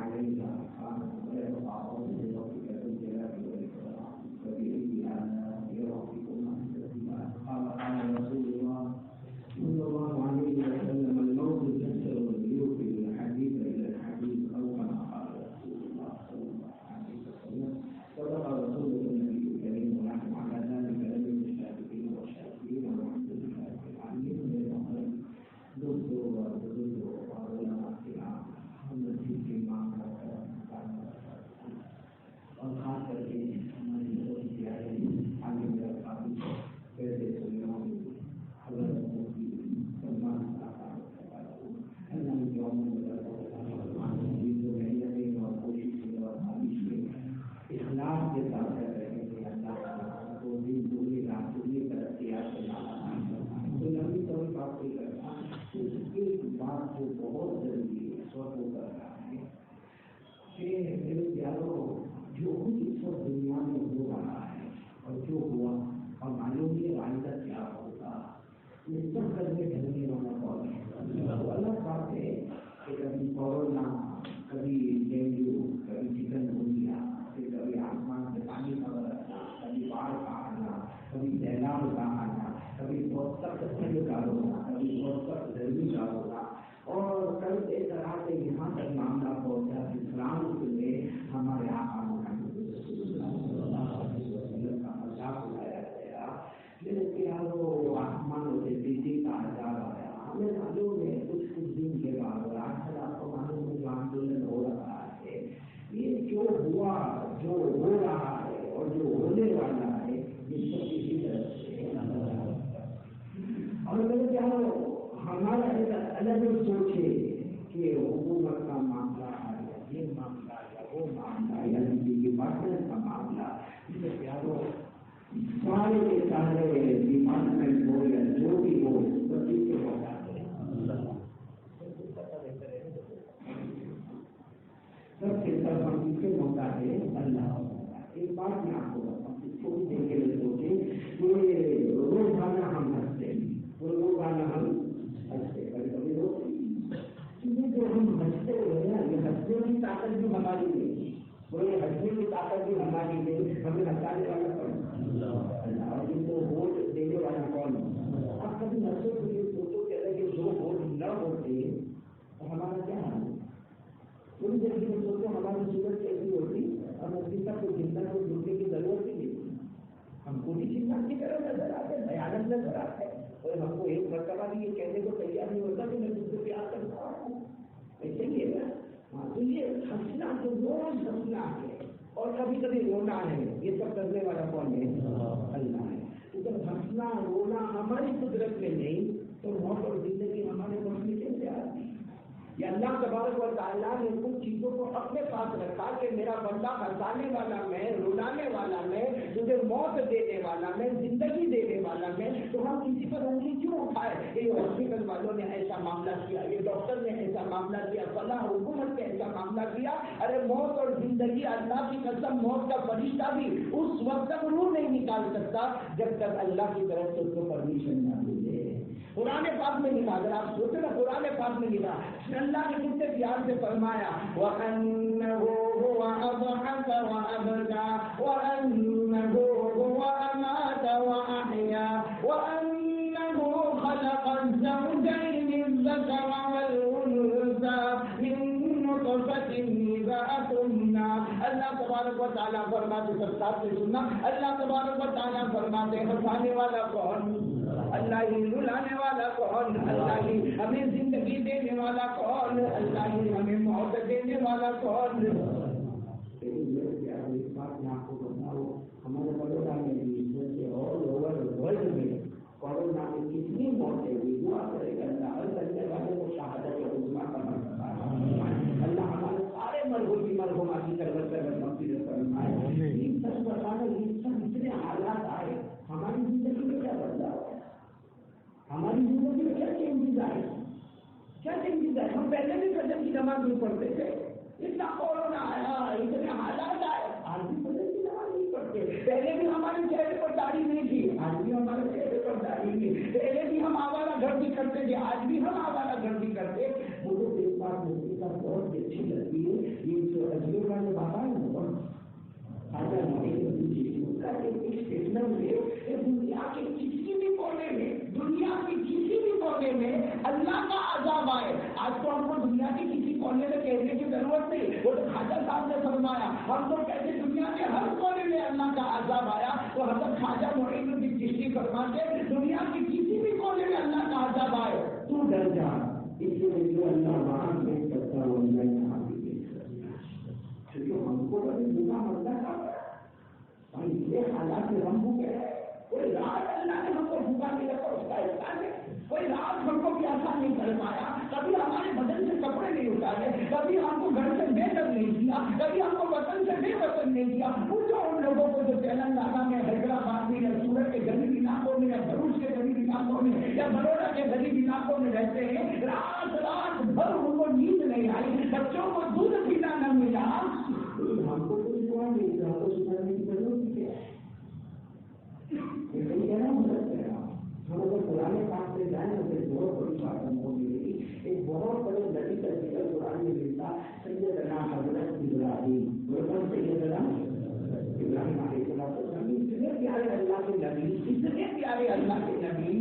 عليك ولا تعرض لربك بالجلال والإكرام فبأي آلاء ربكما تكذبان قال رسول الله صلى الله عليه وسلم الموت جسر يوفي الحديث إلى الحديث أو كما قال رسول الله صلى الله عليه وسلم صدق رسول النبي الكريم ونحن على ذلك لمن الشاهدين والشاكرين والحمد لله رب العالمين دكتور اور خاص کر کے ہماری آگے میرا کافی پیسے اور کوشش اور اخلاق کے ساتھ کر رہے ہیں اللہ کو دن دوری رات دوری ترقیات سے تو لمبی طور بات کوئی کرنا ایک بات جو بہت ضروری ہے سو کو کر رہا ہے کہ میرے پیاروں جو اس وقت دنیا میں ہو رہا ہے اور جو ہوا اور معلوم یہ آئندہ کیا ہوگا یہ سب کرنے ڈھلنے والا کون ہے الگ بات ہے کہ کبھی کورونا کبھی ڈینگو کبھی چکن گنیا پھر کبھی آسمان سے پانی کا برسنا کبھی باڑھ کا آنا کبھی سیلاب کا آنا کبھی بہت سخت ٹھنڈ کا ہونا کبھی بہت سخت گرمی کا ہونا اور کل اس طرح سے یہاں تک معاملہ پہنچا اسلام کے لیے ہمارے آقا آسمانوں سے بجلی کا عذاب آیا ہمیں معلوم ہے کچھ دن کے بعد آج کل آپ کو معلوم ہے جو آندولن ہو رہا ہے یہ جو ہوا جو ہو رہا ہے اور جو ہونے والا ہے یہ سب اسی طرح سے اور میرے پیاروں ہمارا الگ سوچے کہ حکومت کا معاملہ ہے یہ معاملہ یا وہ معاملہ یا ڈپارٹمنٹ کا معاملہ میرے پیاروں سارے کے سارے ڈپارٹمنٹ ہو یا جو بھی ہو بچے کے ہوتا ہے سب سے سب ہم کس سے ہوتا ہے اللہ ایک بات میں آپ کو بتاؤں چھوٹی دیر کے لیے سوچیں کہ روزانہ ہم ہنستے ہیں روزانہ ہم ہنستے کبھی کبھی روتے کیونکہ جو ہم ہنستے ہوئے نا یہ ہنسنے کی طاقت بھی ہماری نہیں وہ یہ ہنسنے کی طاقت بھی ہماری نہیں ہمیں ہنسانے والا کون اللہ جن کو ووٹ دینے والا کون آپ کبھی ہنسے تو یہ سوچو کہ اگر یہ جو ووٹ نہ ہوتے تو ہمارا کیا حال ہے تھوڑی دیر میں سوچو ہماری صورت کیسی ہوتی اور اسی تک کو زندہ کو جڑنے کی ضرورت ہی نہیں تھی ہم کو بھی چنتا کی طرح نظر آتے بھیانک نظر آتے اور ہم کو ایک مرتبہ بھی یہ کہنے کو تیار نہیں ہوتا کہ میں تم سے پیار کرتا ہوں ایسے ہی ہے نا ہاں تو یہ ہنسنا تو روز ہنسنا ہے اور کبھی کبھی رونا ہے یہ سب کرنے والا کون ہے اللہ ہے تو جب ہنسنا رونا ہماری قدرت میں نہیں تو موت اور زندگی ہمارے ملک میں کیسے آتی یہ اللہ تبارک و تعالیٰ نے کچھ چیزوں کو اپنے پاس رکھا کہ میرا بندہ ہنسانے والا میں رلانے والا میں تجھے موت دینے والا میں زندگی دینے والا میں تو ہم کسی پر انگلی کیوں اٹھائے یہ ہاسپٹل والوں نے ایسا معاملہ کیا یہ ڈاکٹر نے ایسا معاملہ کیا فلاں حکومت نے ایسا معاملہ کیا ارے موت اور زندگی اللہ کی قسم موت کا فرشتہ بھی اس وقت تک روح نہیں نکال سکتا جب تک اللہ کی طرف سے اس کو پرمیشن نہ ملے قرآن پاک میں لکھا اگر آپ سوچیں نا قرآن پاک میں لکھا اللہ نے کتنے پیار سے فرمایا وَأَنَّهُ هُوَ أَضْحَكَ وَأَبْكَىٰ وَأَنَّهُ هُوَ أَمَاتَ وَأَحْيَا وَأَنَّهُ خَلَقَ الزَّوْجَيْنِ الذَّكَرَ وَالْأُنثَىٰ مِن نُطْفَةٍ إِذَا تُمْنَىٰ اللہ تبارک و تعالیٰ فرماتے سب ساتھ سے سننا اللہ تبارک و تعالیٰ فرماتے ہنسانے والا کون اللہ ہی رلانے والا کون اللہ ہی ہمیں زندگی دینے والا کون اللہ ہی ہمیں موت دینے والا کون ہمارے بڑودا میں بھی اور ورلڈ میں کورونا میں کتنی موتیں ہوئی دعا کرے گا اللہ ہر کرنے والے کو شہادت عظمیٰ کا مرتبہ اللہ ہمارے سارے مرحوم مرحومات کی طرف سے مغفرت فرمائے یہ سب بتانا یہ سب اتنے حالات آئے ہماری زندگی میں کیا بدلاؤ ہے ہماری زندگی میں کیا چینجز آئے کیا چینجز آئے ہم پہلے بھی فجر کی نماز نہیں پڑھتے تھے اتنا کورونا آیا اتنے حالات آئے آج بھی فجر کی نماز نہیں پڑھتے پہلے بھی ہمارے چہرے پر داڑھی نہیں تھی آج بھی ہمارے چہرے پر داڑھی نہیں پہلے بھی ہم آوارہ گردی کرتے تھے آج بھی ہم آوارہ گردی کرتے مجھے ایک بات مجھے کا بہت اچھی لگتی ہے یہ اندر میں دنیا کے کسی بھی کونے میں دنیا کے کسی بھی کونے میں اللہ کا عذاب آئے. آج تو ہم کو دنیا کے کسی کونے میں کہنے کی ضرورت نہیں, وہ تو خواجہ صاحب نے فرمایا. ہم تو کہتے دنیا کے ہر کونے میں اللہ کا عذاب آیا, تو حضرت خواجہ معین الدین چشتی فرماتے دنیا کے کسی بھی کونے میں اللہ کا عذاب آئے تو ڈر جا, اس لیے جو اللہ وہاں دیکھ سکتا وہ اللہ یہاں بھی دیکھ سکتا. کیونکہ ہم کو کبھی گناہ ہوتا تھا, یہ حالات میں ہم بھوکے رہے. کوئی رات اللہ نے ہم کو بھوکا نہیں رکھا, اس کا احسان ہے. کوئی رات ہم کو پیاسا نہیں کر پایا, کبھی ہمارے بدن سے کپڑے نہیں اتارے, کبھی ہم کو گھر سے بے گھر نہیں کیا, کبھی ہم کو وطن سے بے وطن نہیں کیا. پوچھو ان لوگوں کو جو تلنگانہ میں, حیدرآباد میں, یا سورت کے غریب علاقوں میں, یا بھروچ کے غریب علاقوں میں, یا بڑودا کے غریب علاقوں میں رہتے ہیں. رات بھر ان کو نیند نہیں آئی, بچوں کو دودھ پینا نہ ملا. ہم کو کچھ ہوا نہیں, ہم کو سدھرنے کی ضرورت کیا ہے. یہ کہنا مدد کر رہا ہوں. ہم اگر قرآن پاک سے جائیں تو پھر بہت بڑی بات ہم کو ملے گی. ایک بہت بڑے نبی کا ذکر قرآن میں ملتا, سیدنا حضرت ابراہیم. سیدنا ابراہیم علیہ السلام اتنے پیارے اللہ کے نبی, اتنے پیارے اللہ کے نبی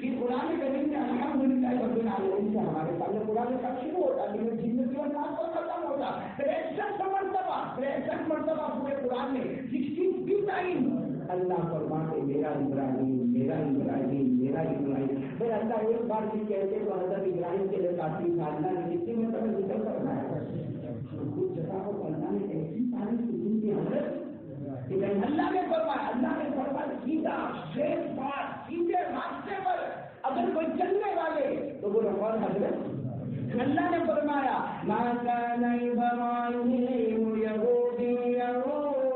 کہ قرآن کریم میں الحمدللہ رب العالمین سے ہمارے سامنے قرآن کا شروع ہوتا, لیکن زندگی اور نام کو ختم ہوتا. 63 مرتبہ پورے قرآن میں 63 ٹائم اللہ فرماتے میرا ابراہیم, میرا ابراہیم, میرا ابراہیم. پھر اللہ ایک بار بھی کہتے تو حضرت ابراہیم کے لیے کافی تھا. اللہ نے کتنی مرتبہ ذکر کرنا ہے. کچھ جگہ کو اللہ نے ایسی تعریف کی کہ حضرت اللہ نے فرمایا سیدھا شیخ بات سیدھے راستے پر اگر کوئی چلنے والے تو وہ رفال حضرت اللہ نے فرمایا ما كان ابراہیم یہودیا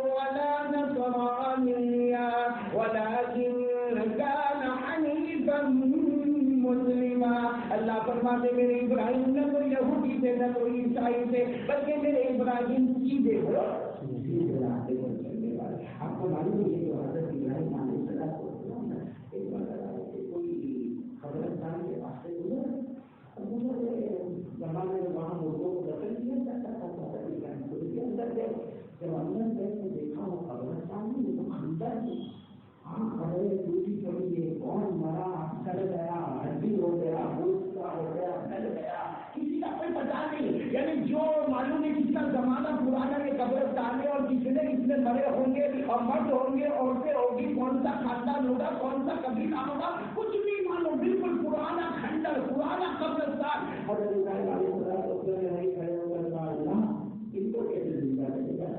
ولا نصرانیا ولكن كان حنیفا مسلما. اللہ فرماتے میرے ابراہیم نہ کوئی یہودی تھے نہ کوئی عیسائی تھے, بلکہ میرے ابراہیم سیدھے ہو سیدھے راستے پر چلنے والے. آپ کو معلوم ہے کہ حضرت ابراہیم علیہ السلام ایک بار کوئی قبرستان کے پاس سے زمانے میں وہاں لوگوں کو دفن کیا جاتا تھا. کے اندر گئے, جب اندر گئے تو دیکھا وہ قبرستان میں تو اندر ہاں کھڑے ٹوٹی پڑی ہے, کون مرا, سڑ گیا, ہڈی ہو گیا, گوشت کا ہو گیا, گل گیا, کسی کا کوئی پتا نہیں. یعنی جو معلوم ہے کس کا زمانہ پرانا ہے قبرستان ہے, اور کتنے مرے ہوں گے, اور مرد ہوں گے, عورتیں ہوگی, کون سا خاندان ہوگا, کون سا قبیلہ ہوگا, کچھ نہیں معلوم. بالکل پرانا کھنڈر, پرانا قبرستان. حضرت ابراہیم علیہ السلام نہیں کھڑے ہو کر کہا اللہ ان کو کیسے زندہ کرے گا,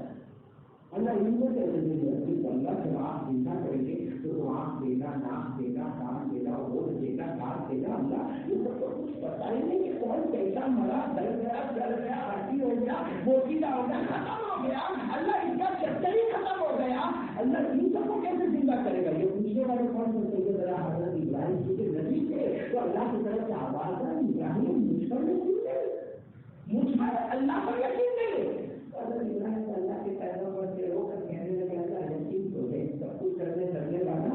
اللہ ان کو کیسے زندہ کرے گا. اللہ جب آپ زندہ کریں گے تو آنکھ دے گا, ناک دے گا, کان دے گا, ہوٹ دے گا, دانت دے گا. اللہ یہ سب کو کچھ پتا ہی نہیں کہ کون کیسا مرا, ڈر گیا, ڈر گیا, ہاتھی ہو گیا, بوسیدہ ہو گیا, ختم ہو گیا. اللہ اس کا چکر ہی ختم ہو گیا. اللہ ان سب کو کیسے زندہ کرے گا. یہ پوچھنے والے کون سنتے ہیں ذرا حضرت ابراہیم جی کے نبی تھے تو اللہ کی طرف سے آواز آئی ابراہیم مجھ پر یقین نہیں, مجھ پر اللہ پر یقین نہیں. حضرت ابراہیم اللہ کے پیدوں پر سے رو کر کہنے لگے اللہ یقین تو ہے, سب کچھ کرنے والا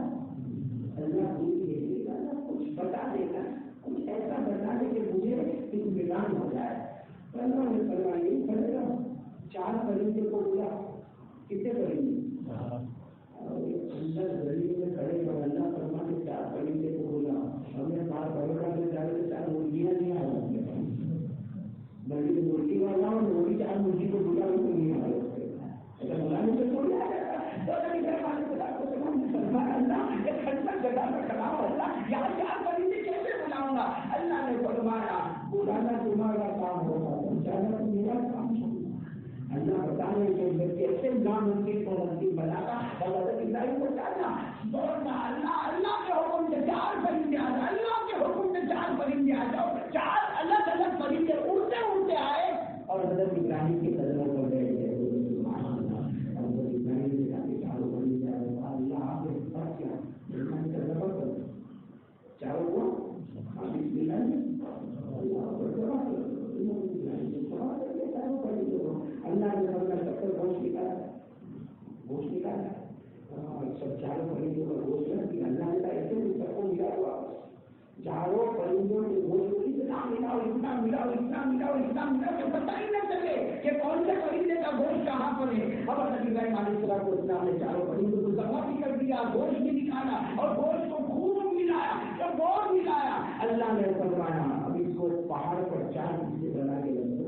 اللہ پوری دیکھے گا, کچھ بتا دے گا, کچھ ایسا بتا دے کہ مجھے اطمینان ہو جائے. اللہ نے فرمایا یہ کرے گا. 4 پرندے کو بولا, کتنے پرندے اندر زمین میں کھڑے اور اللہ فرما کے 4 پرندے کو بولا. ہمیں 4 بڑوڑا میں جا کے 4 مرغیاں نہیں آ رہی ہیں, بلکہ مرغی والا اور مرغی 4 مرغی کو بولا ان کو نہیں آ رہے. اگر بلانے سے کوئی آ جاتا تو اللہ یہ کھنڈر جگہ میں کھڑا ہو, اللہ یہاں 4 پرندے کیسے بلاؤں گا. اللہ نے فرمایا بلانا تمہارا کام ہوگا, پہنچانا تو میرا کام ہوگا. اللہ بتانے کے کیسے ناممکن کو ممکن بناتا. حضرت ابراہیم کو کہنا بولنا اللہ کے حکم سے 4 پرندے آ جاؤ, اللہ کے حکم سے 4 پرندے آ جاؤ. 4 الگ الگ پرندے اڑتے اڑتے آئے اور حضرت ابراہیم کے قدموں پر بیٹھ گئے. حضرت ابراہیم نے کہا کہ 4 پرندے آئے, اللہ آپ نے بات کیا چاروں کو بسم اللہ اللہ نے گوشت نکالا, سب 4 پرندوں کا گوشت رکھ دیا. اللہ نے کہا ایسے بھی سب کو ملا ہوا 4 پرندوں کے گوشت اتنا ملاؤ کہ پتہ ہی نہ چلے کہ کون سے پرندے کا گوشت کہاں پر ہے. حضرت ابراہیم علیہ السلام نے چاروں پرندوں کو ذبح بھی کر دیا, گوشت بھی نکالا اور گوشت کو خوب ملایا, جب گوشت ملایا اللہ نے فرمایا اب اس کو پہاڑ پر 4 حصے بنا کے رکھ دو.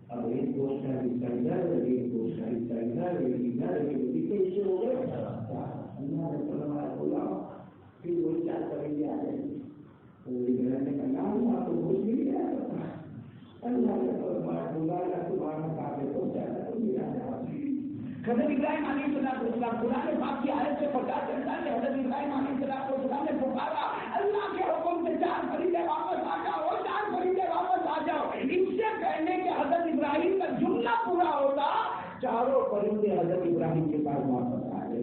اب ایک گوشت کا حصہ ادھر, ایک گوشت کا حصہ ادھر, ایک ادھر, ایک حصے ہو گئے. اللہ نے فرمایا بولا پھر وہ 4 پرندے آ جائیں گے. اللہ تو گوشت بھی نہیں آیا کرتا. اللہ نے فرمایا بولا تمہارا کام کو زیادہ تو ملا جائے. حضرت ابراہیم علیہ السلام قرآن پاک کی آیت سے پتا چلتا ہے. حضرت ابراہیم علیہ السلام نے پکارا اللہ کے حکم سے 4 پرندے واپس آ جاؤ, 4 پرندے واپس آ جاؤ. اس سے کہنے کے حضرت ابراہیم کا جملہ پورا ہوتا, چاروں پرندے حضرت ابراہیم کے پاس واپس آ گئے.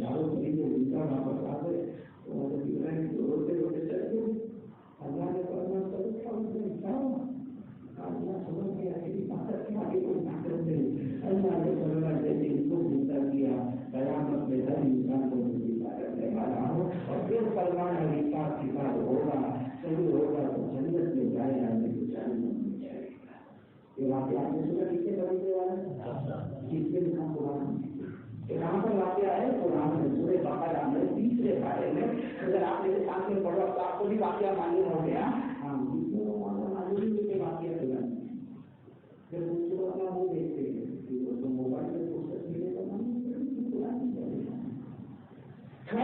چاروں پرندے ان کا واپس آ گئے تو حضرت ابراہیم کو روتے روتے چل گئے. اللہ نے فرمایا اللہ سمجھ گیا کہ طاقت کے آگے کوئی طاقت نہیں. اللہ نے فرمایا جیسے اس کو زندہ کیا قیامت میں ہر انسان کو زندہ کرنے والا ہوں. اور پھر فرمایا حساب کتاب ہوگا, صحیح ہوگا تو جنت میں جائے گا, نہیں تو جہنم میں جائے گا. یہ واقعہ آپ نے سنا کتنے بننے والا کتنے لکھا قرآن میں. کہاں پر واقعہ ہے قرآن میں سورہ بقرہ میں 30 پارے میں. اگر آپ میرے سامنے پڑھو تو آپ کو بھی واقعہ معلوم ہو گیا. ہاں واقعہ کرنا جب دوسروں کا وہ دیکھتے ہیں تو موبائل میں فرصت ملے تو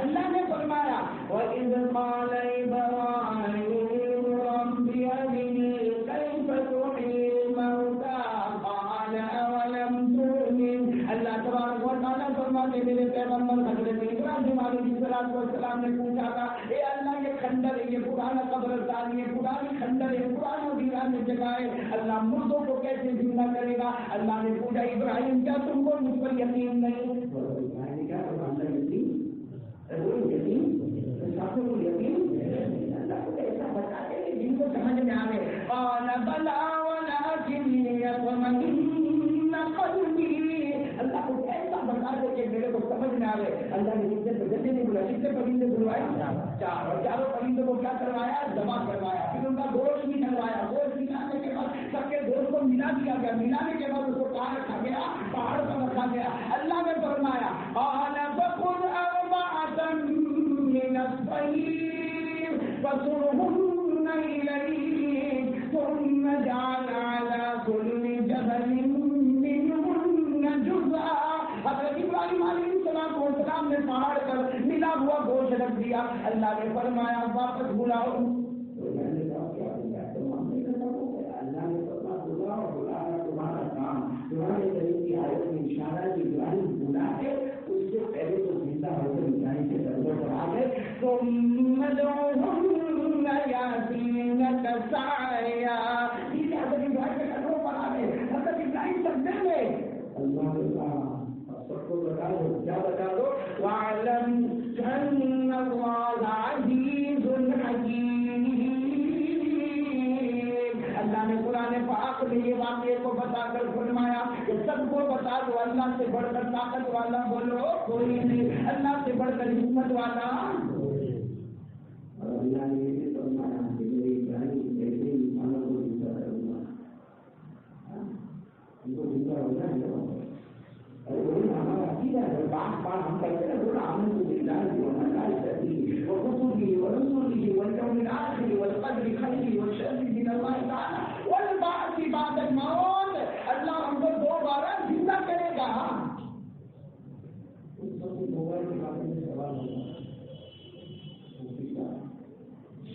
اللہ نے فرمایا وَإِذْ قَالَ إِبْرَاهِيمُ رَبِّ أَرِنِي كَيْفَ تُحْيِي الْمَوْتَىٰ قَالَ أَوَلَمْ تُؤْمِنْ. اللہ تبارک و تعالیٰ فرماتے میرے پیغمبر حضرت ابراہیم علیہ السلام نے پوچھا تھا اے اللہ یہ کھنڈر ہے, یہ پرانا قبرستان, یہ پرانی کھنڈر ہے, پرانا ویران جگہ ہے, اللہ مردوں کو کیسے زندہ کرے گا. اللہ نے پوچھا ابراہیم کیا تم کو مجھ پر یقین نہیں؟ اللہ کو ایسا بتاتے ہیں جن کو سمجھ میں آ گئے. اللہ کو ایسا بتا دے کہ میرے کو سمجھ میں آ گئے. اللہ نے کتنے پرندے نہیں بولا, کتنے پرندے بلوائے 4, اور چاروں پرندوں کو کیا کروایا, جمع کروایا. پھر ان کا گوشت بھی ڈلوایا. گوشت ملانے کے بعد سب کے گوشت کو ملا دیا گیا. ملانے کے بعد اس کو کہاں رکھا گیا, پہاڑ پر رکھا گیا. اللہ نے فرمایا من الطير فصرهن إليك ثم جعل على كل جبل منهن جزءا. حضرت ابراہیم علیہ السلام نے پہاڑ پر ملا ہوا گوشت رکھ دیا. اللہ نے فرمایا واپس بلاؤ. اللہ نے بلایا تمہارا کام. تمہارے طریقے کی آیت میں اشارہ کہ ابراہیم بلا ہے اس سے پہلے تو زندہ ہو کر ابراہیم کے درجے پر آ گئے. ثم ادعوهن يأتينك سعيا. یہ حضرت ابراہیم کے قدموں پر آ گئے. حضرت ابراہیم سجدے میں. اللہ نے کہا سب کو بتا دو, کیا بتا دو, وَاعْلَمْ أَنَّ اللَّهَ عَزِيزٌ حَكِيمٌ. اللہ نے قرآن پاک میں یہ واقعے کو بتا کر فرمایا کہ سب کو بتا دو اللہ سے بڑھ کر طاقت والا بولو کوئی نہیں, اللہ سے بڑھ کر حکمت والا. اور اللہ نے یہ فرمایا کہ میرے ابراہیم ایسے انسانوں کو زندہ کروں گا. ان کو زندہ ہونا ہے. ارے وہی ہمارا عقیدہ ہے. بات ہم کہتے ہیں بولا ہم کو زندہ ہونا چاہیے. وہ رسولی ورسولی واليوم الآخر والقدر خيره وشره من الله تعالى والبعث بعد الموت. اللہ ہم کو دوبارہ زندہ کرے گا. ان سب کے موبائل کے بارے میں سوال ہوگا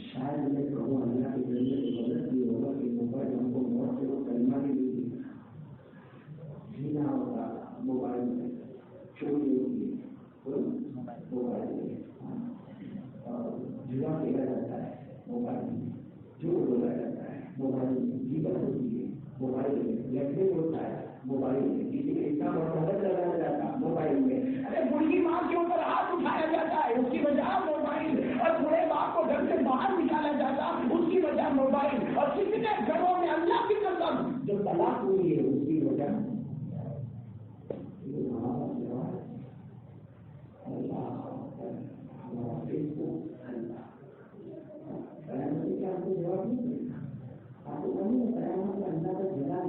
شاید میں کہوں اللہ کے ذریعے سے مدد یہ ہوگا کہ موبائل ہم کو موت سے وہ کلمہ بھی نہیں جینا ہوگا. موبائل میں چوری ہوگی, موبائل میں جدا کیا جاتا ہے, موبائل میں جو بولا جاتا ہے, موبائل میں جیبت ہوتی ہے, موبائل میں لیکن ہوتا ہے, موبائل میں کسی کا اتنا مرتبہ لگایا جاتا ہے موبائل میں. ارے بڑی ماں کے اوپر ہاتھ اٹھایا جاتا ہے اس کی وجہ موبائل, اور بڑے باپ کو گھر سے باہر نکالا جاتا اس کی وجہ موبائل, اور کتنے گھروں میں اللہ کی قسم جو طلاق ہوئی ہے اس کی وجہ جواب نہیں. آپ کو نہیں قیامت کا اندازہ جلا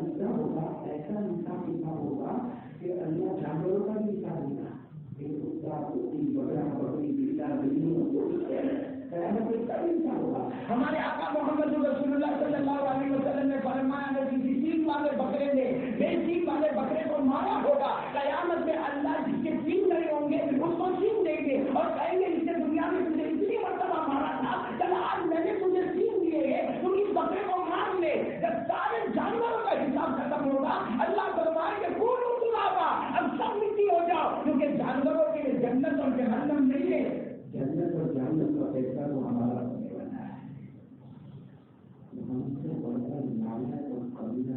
ہمارے آقا محمد رسول اللہ صلی اللہ علیہ وسلم نے فرمایا کہ کسی سینگ والے بکرے نے بے سینگ والے بکرے کو مارا ہوگا، قیامت میں اللہ جس کے سینگ نہیں ہوں گے اس کو سینگ دیں گے اور کہیں گے اس نے دنیا میں تجھے اتنی مرتبہ مارا تھا، چل آج میں نے تجھے سینگ دیے ہیں، تم اس بکرے کو مار لے۔ جب سارے جانوروں کا حساب ختم ہوگا اللہ فرمائے کہ کونوا ترابا، اب سب مٹی ہو جاؤ، کیونکہ جانوروں کے لیے جنت اور جہنم نہیں ہے، جنت اور جہنم کا فیصلہ تو ہمارا ہونے والا ہے۔ ہم سے بڑھ کر لعنت اور قبیلہ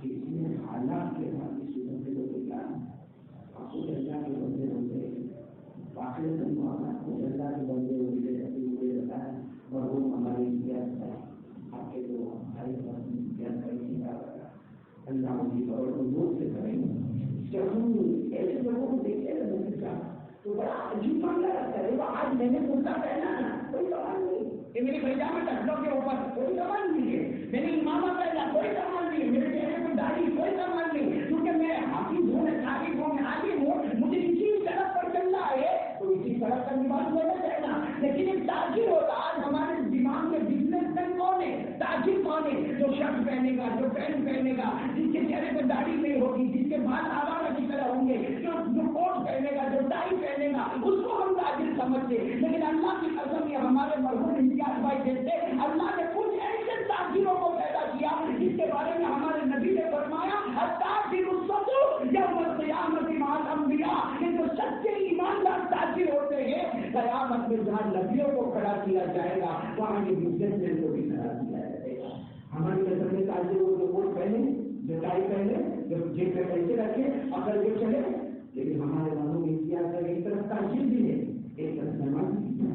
کسی نے حالات کے ساتھ اس صورت کو دیکھا، خود اللہ کے بندے ہوتے باقی معاملات کو اللہ کے بندے ہوتے رہتے ہوئے رہتا ہے، مرحوم ہمارے امتیاز ہے آپ کے جو ہمارے امتیاز کرنے کا اللہ ان کی اور لوگ سے کریں۔ جب ہم ایسے لوگوں کو دیکھتے ہیں نتیجہ تو بڑا عجیب معاملہ لگتا ہے۔ آج میں نے کرتا پہنا نا کوئی سوال نہیں، یہ میری پیجامہ ٹکلوں کے اوپر کوئی سوال نہیں ہے، میں نے امامہ پہنا کوئی سوال نہیں ہے، میرے چہرے پر داڑھی کوئی سوال نہیں، کیونکہ میں حافظ ہوں، میں طالب ہوں، میں عالم ہوں، مجھے اسی سڑک پر چلنا ہے تو اسی سڑک پر نماز لینا چاہنا۔ لیکن ایک تاجر ہوگا، آج ہمارے دماغ میں بزنس مین کون ہے، تاجر کون ہے، جو شرٹ پہنے گا، جو پینٹ پہنے گا، جس کے چہرے پہ داڑھی نہیں ہوگی، جس کے بال آوارہ کی طرح ہوں گے، جو کوٹ پہنے گا، جو ٹائی پہنے گا، اس کو ہم تاجر سمجھتے۔ لیکن اللہ کی قسم یہ ہمارے مرحوم امتیاز بھائی جیسے اللہ نے کچھ ایسے تاجروں کو پیدا کیا جس کے بارے میں ہمارے نبی نے فرمایا التاجر الصدوق یوم القیامت مع الانبیاء، یہ جو سچے ایماندار تاجر ہوتے ہیں قیامت میں جہاں نبیوں کو کھڑا کیا جائے گا وہاں یہ بزنس مین کو بھی کھڑا کیا جائے گا۔ ہماری قسم میں تاجر وہ جو کوٹ پہنے، جو ٹائی پہنے، جو جیب میں پیسے رکھے اگر جو چلے، لیکن ہمارے والوں میں امتیاز ہے ایک طرف تاجر بھی ہے ایک طرف نماز بھی ہے،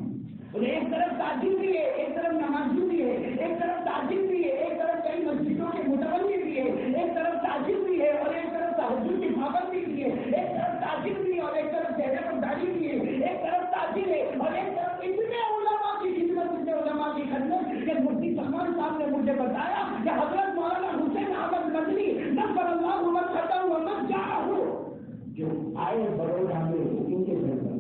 اور ایک طرف تاجر بھی ہے ایک طرف نمازی بھی ہے، ایک طرف تاجر بھی ہے ایک طرف کئی مسجدوں کے متولی بھی ہے، ایک طرف تاجر بھی ہے اور ایک طرف تہجد کی پابندی بھی ہے، ایک طرف تاجر بھی ہے اور ایک طرف چہرے پر داڑھی بھی ہے، ایک طرف تاجر ہے اور ایک طرف اتنے علماء کی خدمت، اتنے علماء کی خدمت کہ مفتی سلمان صاحب نے مجھے بتایا کہ حضرت مولانا حسین احمد مدنی نصر اللہ عمر ختم و مت جا جو آئے بڑودا میں ان کے گھر پر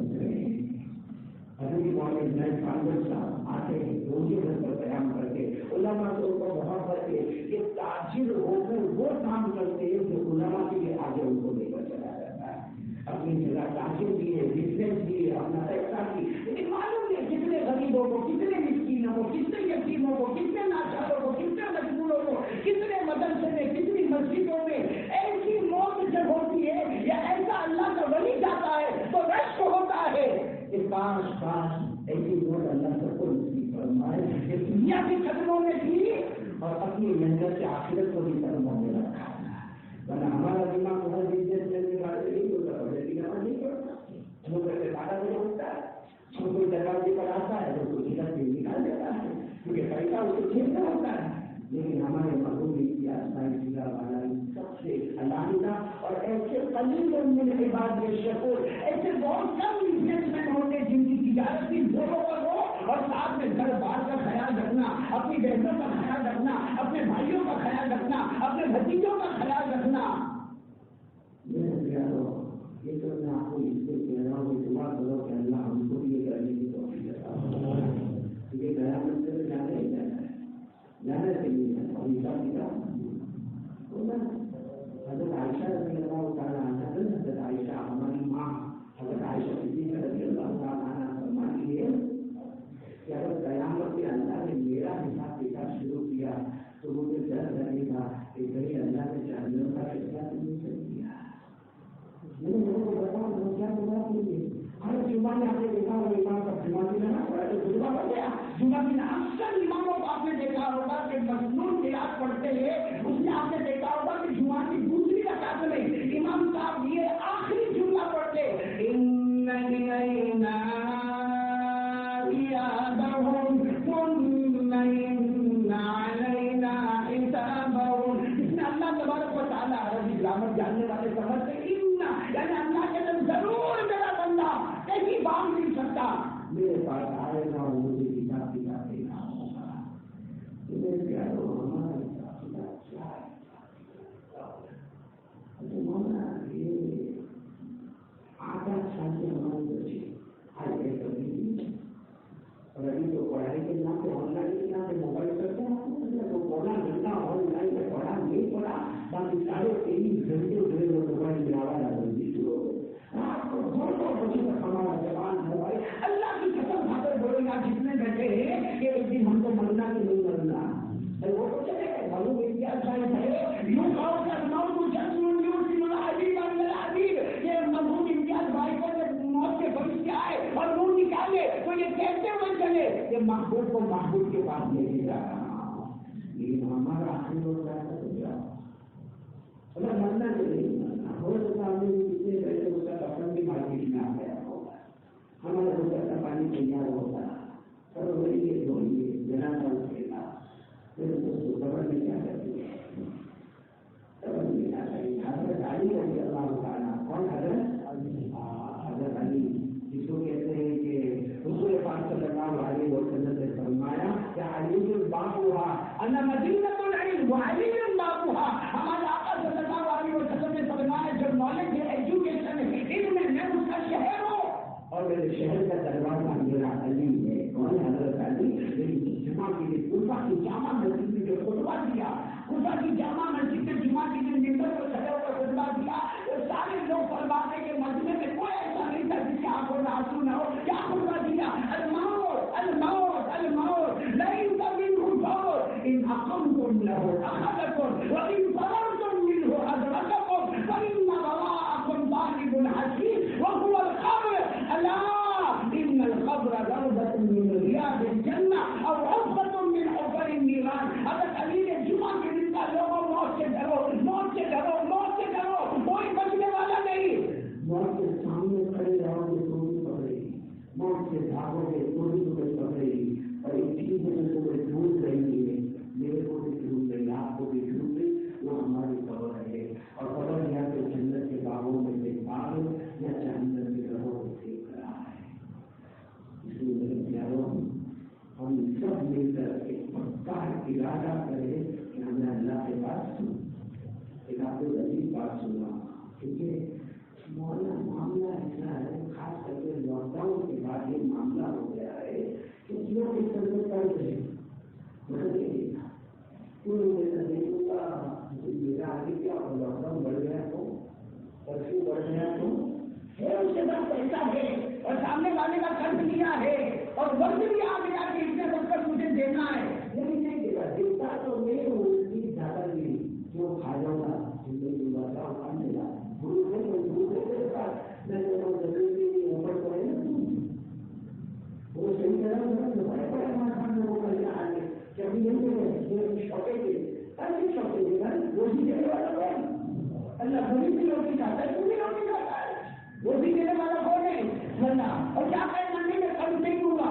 حضرت مولانا جنید خانگل صاحب آتے ہیں ان کے گھر پر قیام کر کے علماء کو وہاں پر کے کہ تاجر ہو کر وہ کام کرتے ہیں جو علماء کے لیے آگے ان کو لے کر چلا جاتا ہے، اپنی جگہ تاجر بھی ہے، بزنس بھی ہے، اپنا پیسہ بھی، لیکن معلوم نہیں کتنے غریبوں کو، کتنے مسکینوں کو، کتنے یتیموں کو، کتنے ناچاروں کو، کتنے مجبوروں کو، کتنے مدرسے میں، کتنی مسجدوں میں ایسی موت جب ہوتی ہے یا ایسا اللہ کا ولی جاتا ہے تو رشک ہوتا ہے کہ کاش کاش ایسی موت اللہ سب کو نصیب فرمائے کہ دنیا کے قدموں میں بھی اور اپنی محنت سے آخرت کو بھی قدموں میں رکھا ہے، ورنہ ہمارا دماغ بہت بزنس لینے والے نہیں ہوتا، بڑے دماغ نہیں کرتا، وہ کہتے 12 بجے ہوتا ہے، وہ کوئی دروازے پر آتا ہے وہ کوئی ادھر سے نکال دیتا ہے کیونکہ پیسہ اسے چھیننا ہوتا ہے۔ لیکن ہمارے مرحوم امتیاز بھائی والا سب سے علامہ اور ایسے قلیل من عباد الشکور، ایسے بہت کم بزنس مین ہوتے جن کی تجارت بھی زوروں پر ہو اور ساتھ میں گھر بار کا خیال رکھنا، اپنی بہنوں کا خیال رکھنا، اپنے بھائیوں کا خیال رکھنا، اپنے بھتیجوں کا خیال رکھنا۔ یہ تو میں آپ کو اس سے کہہ رہا ہوں کہ دعا کرو کہ اللہ ہم کو بھی یہ کرنے کی توفیق عطا فرمائے، کیونکہ قیامت سے جانا ہی جانا ہے، جانا چاہیے اور حساب کتاب حضرت عائشہ رضی اللہ تعالیٰ عنہ، حضرت عائشہ ہماری ماں حضرت عائشہ صدیقہ رضی اللہ تعالیٰ عنہ فرماتی ہے کہ اگر قیامت میں اللہ نے میرا حساب کتاب شروع کیا تو مجھے ڈر لگے گا کہ کہیں اللہ نے جہنم کا فیصلہ نہیں کر دیا۔ میں نے لوگوں کو بتاؤں کیا بات نہیں ہے، ہر جمعہ میں آپ نے دیکھا ہوگا امام کا جمعہ کی نماز پڑھا تو جمعہ پڑھ گیا، جمعہ کی اکثر اماموں کو آپ نے دیکھا ہوگا کہ مصنون قرات پڑھتے ہیں، اس میں آپ نے دیکھا ہوگا کہ جمعہ کی دوسری رکعت میں امام صاحب یہ آخری جملہ پڑھتے ان الینا ایابہم ثم ان علینا حسابہم، اس میں اللہ تبارک و تعالیٰ عربی گرامر جاننے والے سمجھتے ہیں یعنی اللہ کے دن ضرور میرا بندہ کہیں باغ نہیں سکتا میرے پاس آئے گا اور مجھے کتاب دینا ہوگا۔ میرے پیاروں ہمارا حساب کتاب کیا ہے؟ صبر میں کیا کرتی ہے؟ صبر میں کیا کرتی ہے؟ حضرت علی رضی اللہ تعالیٰ کون حضرت علی جس کو کہتے ہیں کہ رسول پاک صلی اللہ علیہ وسلم نے فرمایا کہ علی الباب ہوا ان مدینۃ العلم وعلی الباب ہوا. ہمارے آقا صلی اللہ علیہ وسلم نے فرمایا جو نالج ہے ایجوکیشن ہے علم ہے میں اس کا شہر ہوں اور میرے شہر کا دروازہ میرا علی ہے. کون حضرت علی؟ جمعہ کے لیے کوفہ کی جامع مسجد میں جو خطبہ دیا, کوفہ کی جامع مسجد میں جمعہ کے دن ممبر پر کھڑے ہو کر خطبہ دیا, سارے لوگ فرماتے کہ مجمع میں کوئی ایسا نہیں تھا جس کی آنکھوں میں آنسو نہ ہو. کیا خطبہ دیا؟ الموت الموت الموت لئن منه فوت ان اقمتم له اخذكم وان فررتم منه ادرككم فان وراءكم طالب الحشيش وهو القبر الا ان القبر روضة من رياض الجنة او عصبة من حفر النيران. حضرت علی نے جمعہ کے دن کا لوگوں موت سے ڈرو, موت سے ڈرو, موت سے ڈرو, کوئی بچنے والا نہیں. موت کے سامنے کھڑے رہو گے تو بھی پکڑے گی, موت سے بھاگو گے تو بھی تمہیں پکڑے گی. اور ایک چیز میں تمہیں ڈھونڈ رہی ہے, میرے کو بھی ڈھونڈ رہی, آپ کو بھی ڈھونڈ رہی, وہ ہماری قبر ہے. اور قبر یا تو جنت کے باغوں میں سے باغ یا جہنم کے گھروں میں دیکھ رہا ہے. اس لیے میرے پیاروں ہم سب مل کر ایک پکا ارادہ کریں کہ ہمیں اللہ کے پاس ایک آپ کو عجیب بات سنا, کیونکہ مولانا معاملہ ایسا ہے, خاص کر کے لاک ڈاؤن کے بعد یہ معاملہ ہو گیا ہے کہ لوگ اس طرح سے پڑھ رہے ہیں. دیکھوں گا میرا آگے کیا لاک ڈاؤن بڑھ گیا تو کرفیو بڑھ گیا تو اس کے بعد پیسہ ہے اور سامنے والے کا قرض لیا ہے اور وقت بھی آ گیا کہ اتنے وقت پر مجھے دینا ہے, لیکن نہیں دیتا. دیتا تو میں اس کی زیادہ بھی جو کھا جاؤں گا زندگی بتا کام ملا اوپر کو ہے وہ صحیح طرح بڑے بڑے مکان میں وہ کر کے آ گئے کبھی نہیں شوقے کے ایسے شوقے کے روزی دینے والا کون؟ اللہ غریب بھی روٹی کھاتا ہے, تم بھی روٹی کھاتا ہے, روزی دینے والا کون ہے؟ اللہ. اور کیا کہ منڈی میں کل نہیں دوں گا,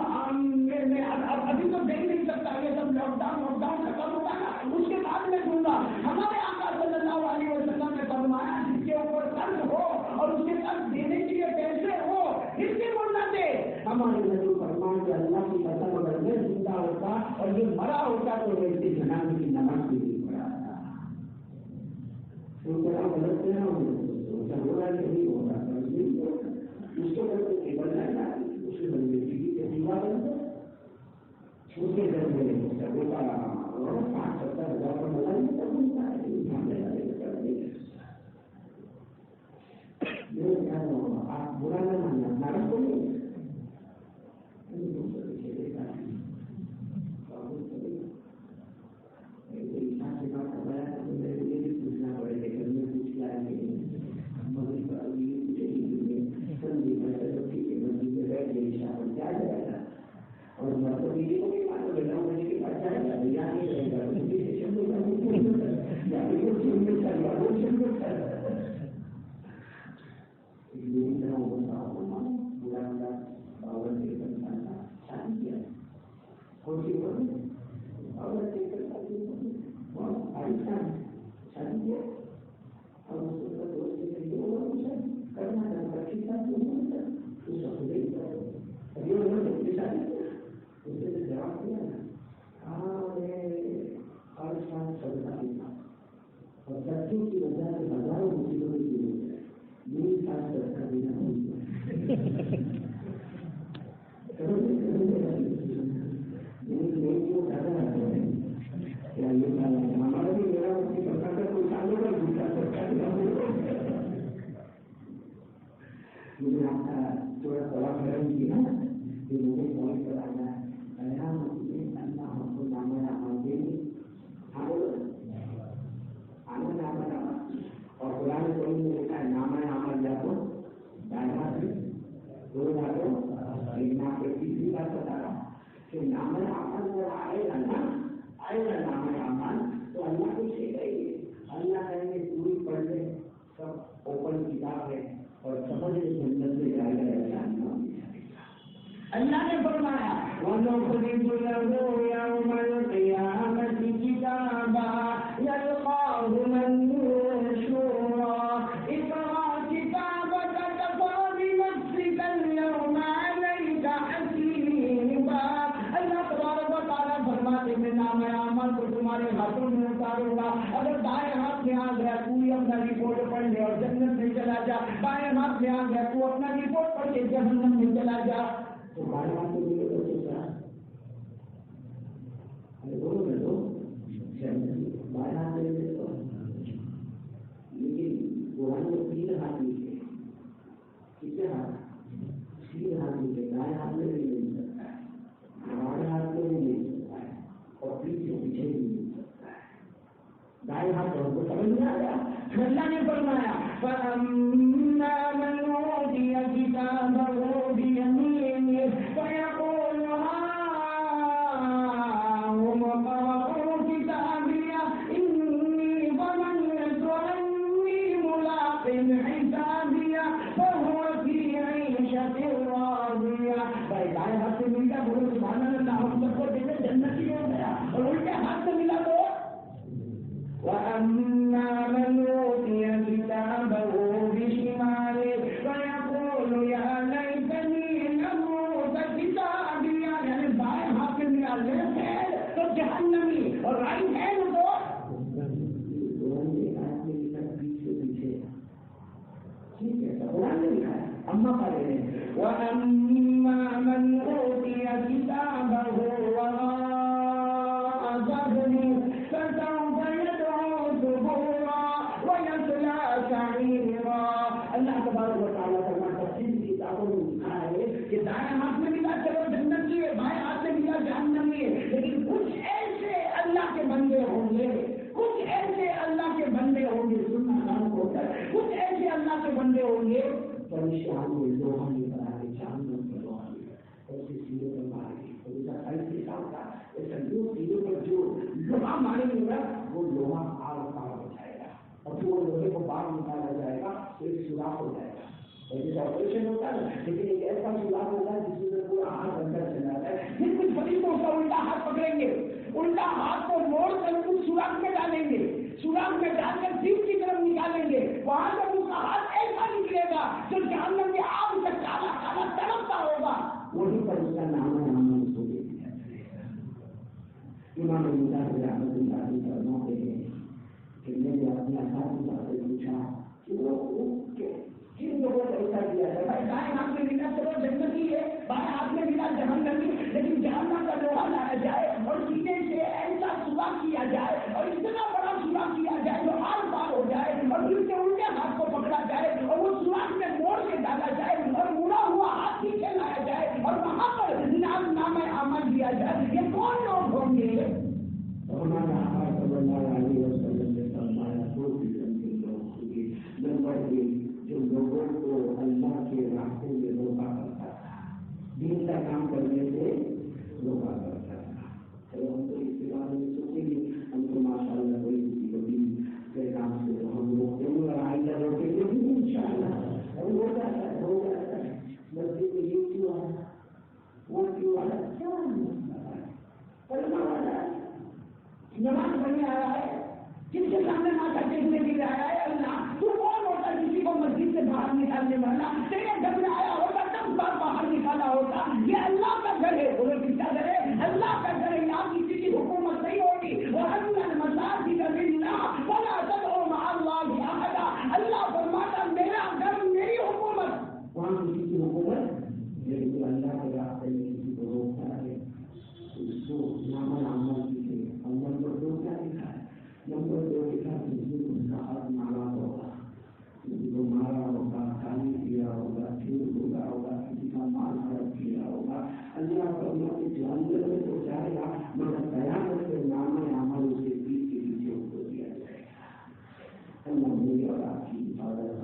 ابھی تو دے ہی نہیں سکتا, یہ سب لاک ڈاؤن ختم ہوگا نا اس کے بعد میں دوں گا. ہمارے آقا صلی اللہ علیہ وسلم نے فرمایا جس کے اوپر قرض ہو اور اس کے قرض دینے کے لیے پیسے ہو اس کی نہ دے. ہمارے نبی فرمان کہ اللہ کی قسم اگر میں زندہ ہوتا اور یہ مرا ہوتا تو ویسے جناب کی نماز بھی نہیں پڑھا تھا. غلط ہے نا, نہیں ہوگا اس کو بننا ہے, اس کے بندے کی دیوا بن جائے, اس کے گھر میں 5-70 ہزار کا مزہ نہیں کر ملتا ہے. آپ برا نہ ماننا, نارک کو نہیں پوچھنا پڑے گا, گھر میں پوچھ لائیں گے اور مطلب یہ کو بھی مانو بیٹا ہونے کے بعد جائے گا یا نہیں رہے گا اور بچوں کی وجہ سے ہزاروں مصیبتوں کی ضرورت ہے. میری ساتھ رکھا بھی نہ ہمارا بھی میرا سرکار کا کوئی سالوں کا دوسرا سرکار مجھے آپ کا تھوڑا سوال کریں گی نا کہ مجھے پوائنٹ پر آنا ہے. اللہ ہم کو نام دیں گے اور قرآن کوئی نے لکھا ہے نام عمل یا تو دائرہ سے دو ڈالو. لیکن آپ کو تیسری بات بتا رہا ہوں کہ نام عمل جب آئے گا نام عمل تو اللہ کو سیکھے گی. اللہ کہیں گے پوری پڑھ لے, سب اوپن کتاب ہے اور سمجھ لے جنت میں جائے گا. اللہ نے فرمایا وَنُخْرِجُ لَهُ يَوْمَ الْقِيَامَةِ كِتَابًا علاقے میں نام عمل کو تمہارے ہاتھوں میں اتاروں گا. اگر دائیں ہاتھ میں آ گیا تو اپنا رپورٹ پڑھ لے اور جنت میں چلا جا. بائیں ہاتھ میں آ گیا تو اپنا رپورٹ پڑھ کے جہنم میں چلا جا. تو بائیں ہاتھ میں ملے تو کیا بولو میں تو بائیں ہاتھ میں ملے تو, لیکن قرآن میں 3 ہاتھ ملے. کتنے ہاتھ؟ 3 ہاتھ ملے. دائیں ہاتھ میں بھی مل سکتا ہے, بائیں ہاتھ میں بھی مل سکتا ہے, اور پیچھے پیچھے بھی مل سکتا ہے. دائیں ہاتھ اور کو سمجھ میں آ گیا. اللہ نے فرمایا فَأَمَّا مَنْ أُوتِيَ كِتَابَهُ بِيَمِينِهِ فَيَقُولُ هَاؤُمُ اقْرَءُوا كِتَابِيَهْ إِنِّي ظَنَنتُ أَنِّي مُلَاقٍ حِسَابِيَهْ فَهُوَ فِي عِيشَةٍ رَاضِيَةٍ. بھائی دائیں ہاتھ سے مل گیا بولو سبحان اللہ, ہم سب کو دیکھے جنتی ہو گیا. اور الٹے ہاتھ سے ملا تو وَأَمَّا مَنْ أُوتِيَ كِتَابَهُ بِشِمَالِهِ فَيَقُولُ يَا لَيْتَنِي لَمْ أُوتَ كِتَابِيَهْ. یعنی بائیں ہاتھ میں ملا لیفٹ ہینڈ تو جہنمی اور رائٹ ہینڈ تو قرآن میں آیت میں لکھا پیچھے پیچھے. ٹھیک ہے, قرآن میں لکھا ہے. اما پڑھے ہیں وَأَمَّا مَنْ أُوتِيَ كِتَابَهُ وَرَاءَ ظَهْرِهِ فَسَوْفَ يَدْعُو ثُبُورًا وَيَصْلَىٰ سَعِيرًا. اللہ تبارک و تعالیٰ کا تفصیل کی کتابوں میں لکھا ہے کہ دائیں ہاتھ میں ملا چلو جنت کی ہے, بائیں ہاتھ میں ملا جہنم کی ہے. لیکن کچھ ایسے اللہ کے بندے ہوں گے, کچھ ایسے اللہ کے بندے ہوں گے, سننا کام کو کچھ ایسے اللہ کے بندے ہوں گے پریشان ہوئے لوہا نہیں بنا کے جہنم میں لوہا نہیں ایسے سینے پر مارے گی. اور ایسا ایسے کام کا ایسا جو سینے پر جو لوہا مارے گا وہ لوہا آر پار ہو جائے گا, اور پھر وہ لوہے کو باہر نکالا جائے گا تو ایک سوراخ ہو جائے گا. جیسے آپریشن ہوتا ہے لیکن ایک ایسا سوراخ ہوتا ہے جس میں پورا ہاتھ اندر چلا جاتا ہے. پھر کچھ فریقوں کا الٹا ہاتھ پکڑیں گے, الٹا ہاتھ کو موڑ کر اس سوراخ میں ڈالیں گے, سوراخ میں ڈال کر سیٹ کی طرف نکالیں گے. وہاں سے اس کا ہاتھ ایسا نکلے گا جو جہنم کی آگ سے کالا کالا تڑپتا ہوگا. وہیں پر اس کا نام ہے نام اس کو دے دیا جائے گا. امام مجاہد رحمۃ اللہ علیہ فرماتے ہیں کہ میں نے اپنے اساتذہ سے پوچھا کہ وہ کن لوگوں کو ایسا دیا جائے. بھائی دائیں ہاتھ میں ملا چلو جنتی ہے, بائیں ہاتھ میں ملا جہنمی, لیکن جہنم کا لوہا لایا جائے اور سینے سے ایسا سوراخ کیا جائے اور اتنا بڑا سوراخ کیا جائے جو آر پار ہو جائے, اور پھر سے الٹے ہاتھ کو پکڑا جائے اور وہ سوراخ میں موڑ کے ڈالا جائے اور مڑا ہوا ہاتھ پیچھے لایا جائے اور وہاں پر نام عمل دیا جائے. یہ کون لوگ ہوں گے؟ ہمارا آقا صلی اللہ علیہ وسلم نے فرمایا 2 قسم کے لوگ ہوں گے. نمبر 1 جو لوگوں کو اللہ کے راستے میں روکا کرتا تھا, دین کا کام کرنے سے روکا کرتا تھا. چلو ہم تو اس کے بارے میں سوچیں گے, ہم تو ماشاء اللہ کوئی کسی کو دین کے کام سے تو ہم روکتے ہیں اور آئندہ روکیں گے بھی ان شاء اللہ. اور ہو جاتا ہے مسجد میں یہ کیوں آیا, وہ کیوں آیا, کیا کلمہ والا ہے, نماز پڑھنے آیا ہے, جس کے سامنے ماتھا ٹیکنے کے لیے آیا ہے. اللہ تو کون ہوتا ہے کسی کو مسجد سے باہر نکالنے والا؟ تیرے گھر میں آیا ہوگا 10 بار باہر نکالا ہوتا. یہ اللہ کا گھر ہے, بولو کس کا گھر ہے؟ اللہ کا گھر ہے. یہاں کسی کی حکومت نہیں ہوگی. وَأَنَّ الْمَسَاجِدَ لِلَّهِ فَلَا تَدْعُوا مَعَ اللَّهِ أَحَدًا. اللہ فرماتا میرا گھر میری حکومت, وہاں کسی کی حکومت لیکن اللہ کے راستے میں کسی کو روکتا ہے اس کو نام عمل کیجیے. اور نمبر 2 کیا لکھا ہے؟ نمبر 2 لکھا کسی کو اس کا ہاتھ مارا ہوگا, کسی کو مارا ہوگا, خالی کیا ہوگا, پھر ہوگا ہوگا, کسی کا مال خراب کیا ہوگا. اللہ فرما کے جو اندر میں تو جائے گا مگر قیامت کے نام عمل اس کے پیٹ کے پیچھے اس کو دیا جائے گا. اللہ میری اور آپ کی حفاظت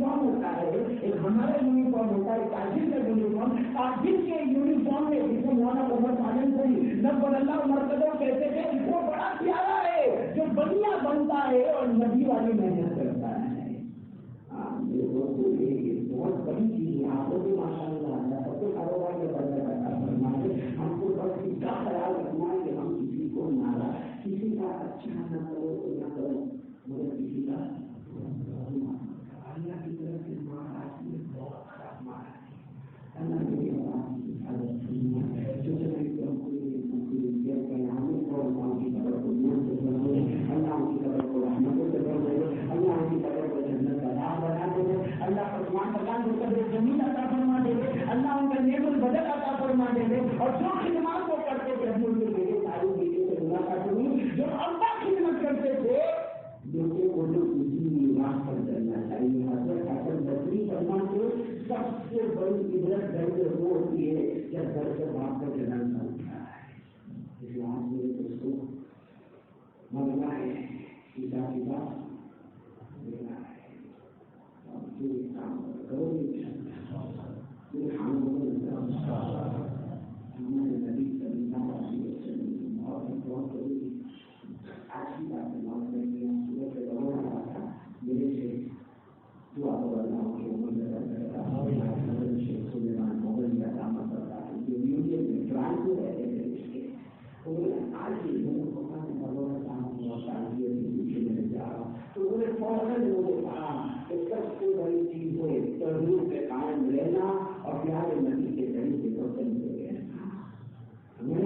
یونیفارم ہوتا ہے، ایک ہمارا یونیفارم ہوتا ہے، تاجر کا یونیفارم. تاجر کے یونیفارم میں جسے مولانا عمر پالن کوئی نبر اللہ مرتبہ کہتے تھے، وہ بڑا پیارا ہے جو بنیا بنتا ہے اور نبی والی محنت کرتا ہے. بہت بڑی چیز ہے. آپ کو بھی ماشاء اللہ سب کے کاروبار کے بدل کرتا فرمائے. ہم کو بس اس کا خیال رکھنا ہے کہ ہم کسی کو ناراض، کسی کا اچھا نہ کرو تو نہ کرو، مگر کسی کا اللہ کی طرف سے مہاراج میں بہت خراب مارا ہے. اللہ میری آواز کی حفاظت سننا جو اللہ کی طرف کو اللہ کی طرف کو رحمتوں سے بھر دے، اللہ کی طرف کو جنت کا راہ بنا دے، اللہ فرمان مکان کو قدر زمین عطا فرما دے، اللہ ان کا نعم البدل عطا فرما دے. اور جو خدمات وہ کرتے تھے ہم ان کے بیٹے ساری بیٹے سے ملاقات ہوئی جو اللہ خدمت کرتے تھے بیٹے کو جو اسی راہ پر چلنا چاہیے. حضرت حسن بصری فرماتے سب سے بڑی عبرت گھر میں وہ ہوتی ہے جب گھر سے باپ کا جنم ہوتا ہے. اسلام میں اس کو مرنا ہے، سیدھا سیدھا دینا ہے. جو کام کرو گے ہمارے نبی صلی اللہ علیہ وسلم اور بہت ضروری آج کی بات میں صورت سے بڑھا رہا تھا میرے سے دعا کو اللہ کی عمر حضرت شیخ سلیمان مغل کا دامن کرتا ہے جو یونین میں فرانس میں رہتے تھے. اس کے آج ہی تو انہیں فوراً لوگوں نے کہا کہ سب سے بڑی چیز ہے تحریر پہ قائم رہنا اور پیارے نبی کے طریقے کو چلتے رہنا.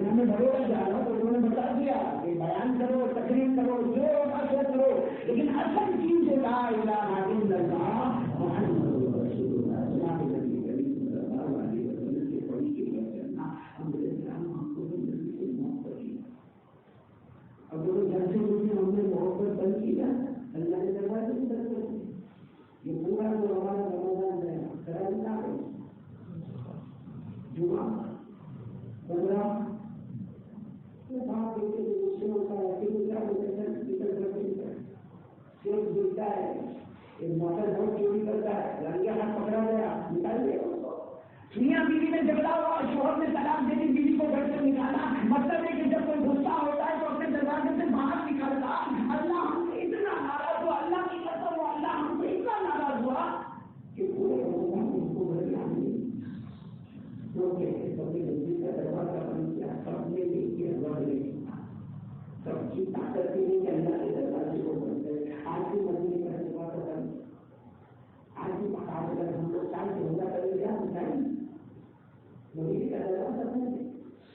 ہمیں بڑھوڑا جا رہا تو انہوں نے بتا دیا کہ بیان کرو، تقریر کرو، جو ہوگا سو کرو، لیکن اصل چیز ہے لا الہ الا اللہ محمد رسول اللہ. جناب نبی کریم صلی اللہ علیہ وسلم کے طریقے پر چلنا. ہم کو بھی نبی سے محبت کی. اب وہ جیسے ہم نے محبت بند کی نا اللہ کے دروازے کی طرف سے یہ پورا جو ہمارا رمضان ہے کرا نہ کرو جمعہ 15 باپ بیٹے جو غصے ہوتا ہے صرف دیکھتا ہے ایک موٹر بہت چوری کرتا ہے لڑکیاں ہاتھ پکڑا گیا نکال دیا اس کو. میاں بیوی میں جھگڑا ہوا شوہر نے طلاق دے دی بیوی کو گھر سے نکالا. مطلب ہے کہ جب کوئی غصہ ہوتا ہے تو اپنے دروازے سے باہر نکالتا. اللہ ہم سے اتنا ناراض ہوا، اللہ کی قسم ہوا اللہ ہم سے اتنا ناراض ہوا کہ پورے رمضان میں اس کو گھر میں آنے کیونکہ نزدیک کا دروازہ بند کیا سب نے لے کے گھر لے سب کی طاقت کے لیے اللہ کے دروازے کو بند کرے. آج کی مندر کا دروازہ بند آج کی مقابلہ ہم لوگ سال سے حملہ کریں گے بتائیں نبی کا دروازہ بند ہے.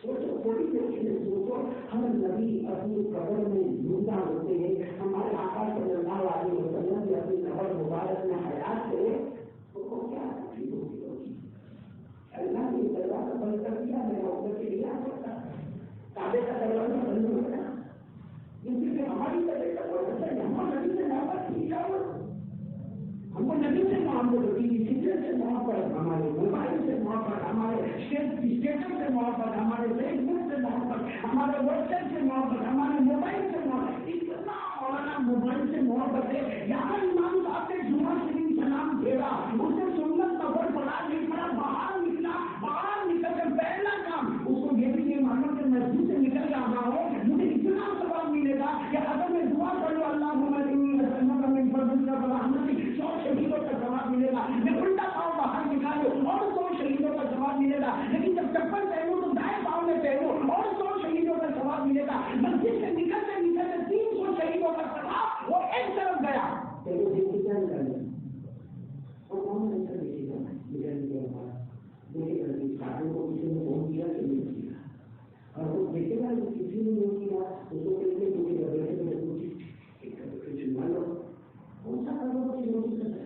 سوچو تھوڑی دیر کے لیے سوچو ہم نبی اپنی قبر میں زندہ ہوتے ہیں، ہمارے آقا صلی اللہ علیہ وسلم بھی اپنی قبر مبارک میں حیات تھے تو وہ کیا تکلیف ہوگی. اللہ نے دروازہ بند کر دیا میرا عمر کے لیے آ سکتا کعبے کا دروازہ بند ہو گیا جس سے ہماری طرح ہمارے نبی سے محبت کی کیا ہم کو نبی سے محبت ہوتی ہے، سگریٹ سے محبت، ہمارے موبائل سے محبت، ہمارے اسٹیٹس سے محبت، ہمارے فیس بک سے محبت، ہمارے واٹس ایپ سے محبت، ہمارے موبائل سے محبت. اتنا مولانا موبائل سے محبت ہے. یہاں امام صاحب نے جمعہ شریف سلام پھیرا اس نے سنت خبر پڑھا نہیں پڑا باہر نکلا. باہر نکل کر پہلا کام اس کو یہ بھی یہ معلوم کہ مسجد سے نکل رہا ہوں مجھے اتنا ثواب ملے گا کہ اگر میں دعا کر لوں اللہ شہیدوں کا ثواب ملے گا. میں الٹا پاؤں باہر نکالوں اور 100 شہیدوں کا ثواب ملے گا. لیکن جب چپل پہنوں تو دائیں پاؤں میں پہنوں اور 100 شہیدوں کا ثواب ملے گا. مسجد سے نکلتے 300 شہیدوں کا ثواب وہ ایک طرف گیا. کو کسی نے فون کیا کہ نہیں کیا اور وہ دیکھے گا کسی نے نہیں کیا اس کو کہتے چلوا لو کون سا کرو تو نہیں کرتا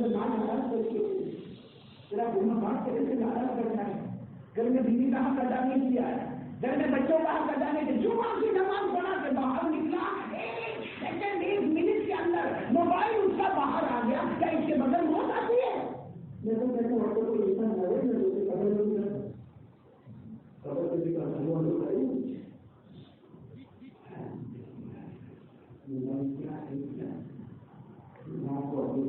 ناراض تیرا گھوما بات کرنے سے ناراض کرتا ہے. گھر میں بیوی کا حق ادا نہیں کیا ہے، گھر میں بچوں کا حق ادا نہیں کیا. جمعہ کی نماز پڑھا کے باہر نکلا 1 سیکنڈ 1 منٹ کے اندر موبائل اس کا باہر آ گیا. کیا اس کے بغیر موت آتی ہے؟ میں تو کہتا ہوں کو انسان مرے میں اسے قبر نہیں کرتا قبر سے بھی کرتا ہوں لوگ کریں موبائل کیا ہے کیا کو اپنی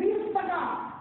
20%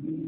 20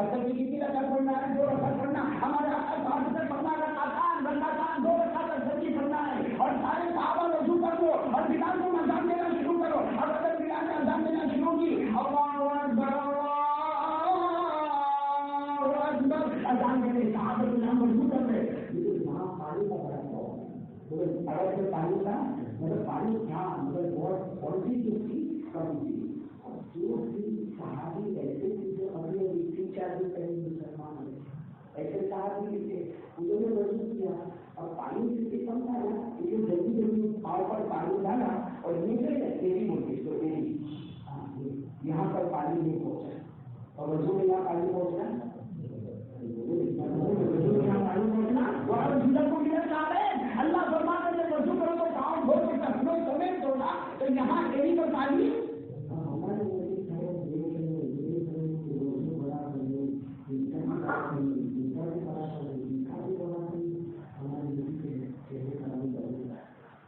برتن کی کتنی رکعت پڑھنا ہے؟ 2 رکعت پڑھنا. ہمارے آقا سے پڑھنا رکعتان 2 رکعت سچی پڑھنا ہے. اور سارے صحابہ وضو کر لو اور بلال کو اذان دینا شروع کرو. اب اگر بلال نے اذان دینا شروع کی اللہ اکبر اللہ اکبر اذان دینے صحابہ کے نام وضو کر رہے. لیکن وہاں پانی کا بڑا شوق اگر سے پانی کا مگر پانی تھا مگر بہت کوالٹی جو تھی کم تھی. جو صحابی ایسے تھے جو اگلے 3-4 دن پہلے مسلمان ہوئے ایسے صحابی تھے انہوں نے وضو کیا اور پانی سے کم تھا نا یہ جلدی پاؤں پر پانی ڈالا اور نیچے ایری ہوتی تو ایری یہاں پر پانی نہیں پہنچا اور وضو میں یہاں پانی پہنچنا اللہ فرماتے ہیں وضو کرو تو پاؤں دھو کے چشمے سمیت دھونا تو یہاں ایری پر پانی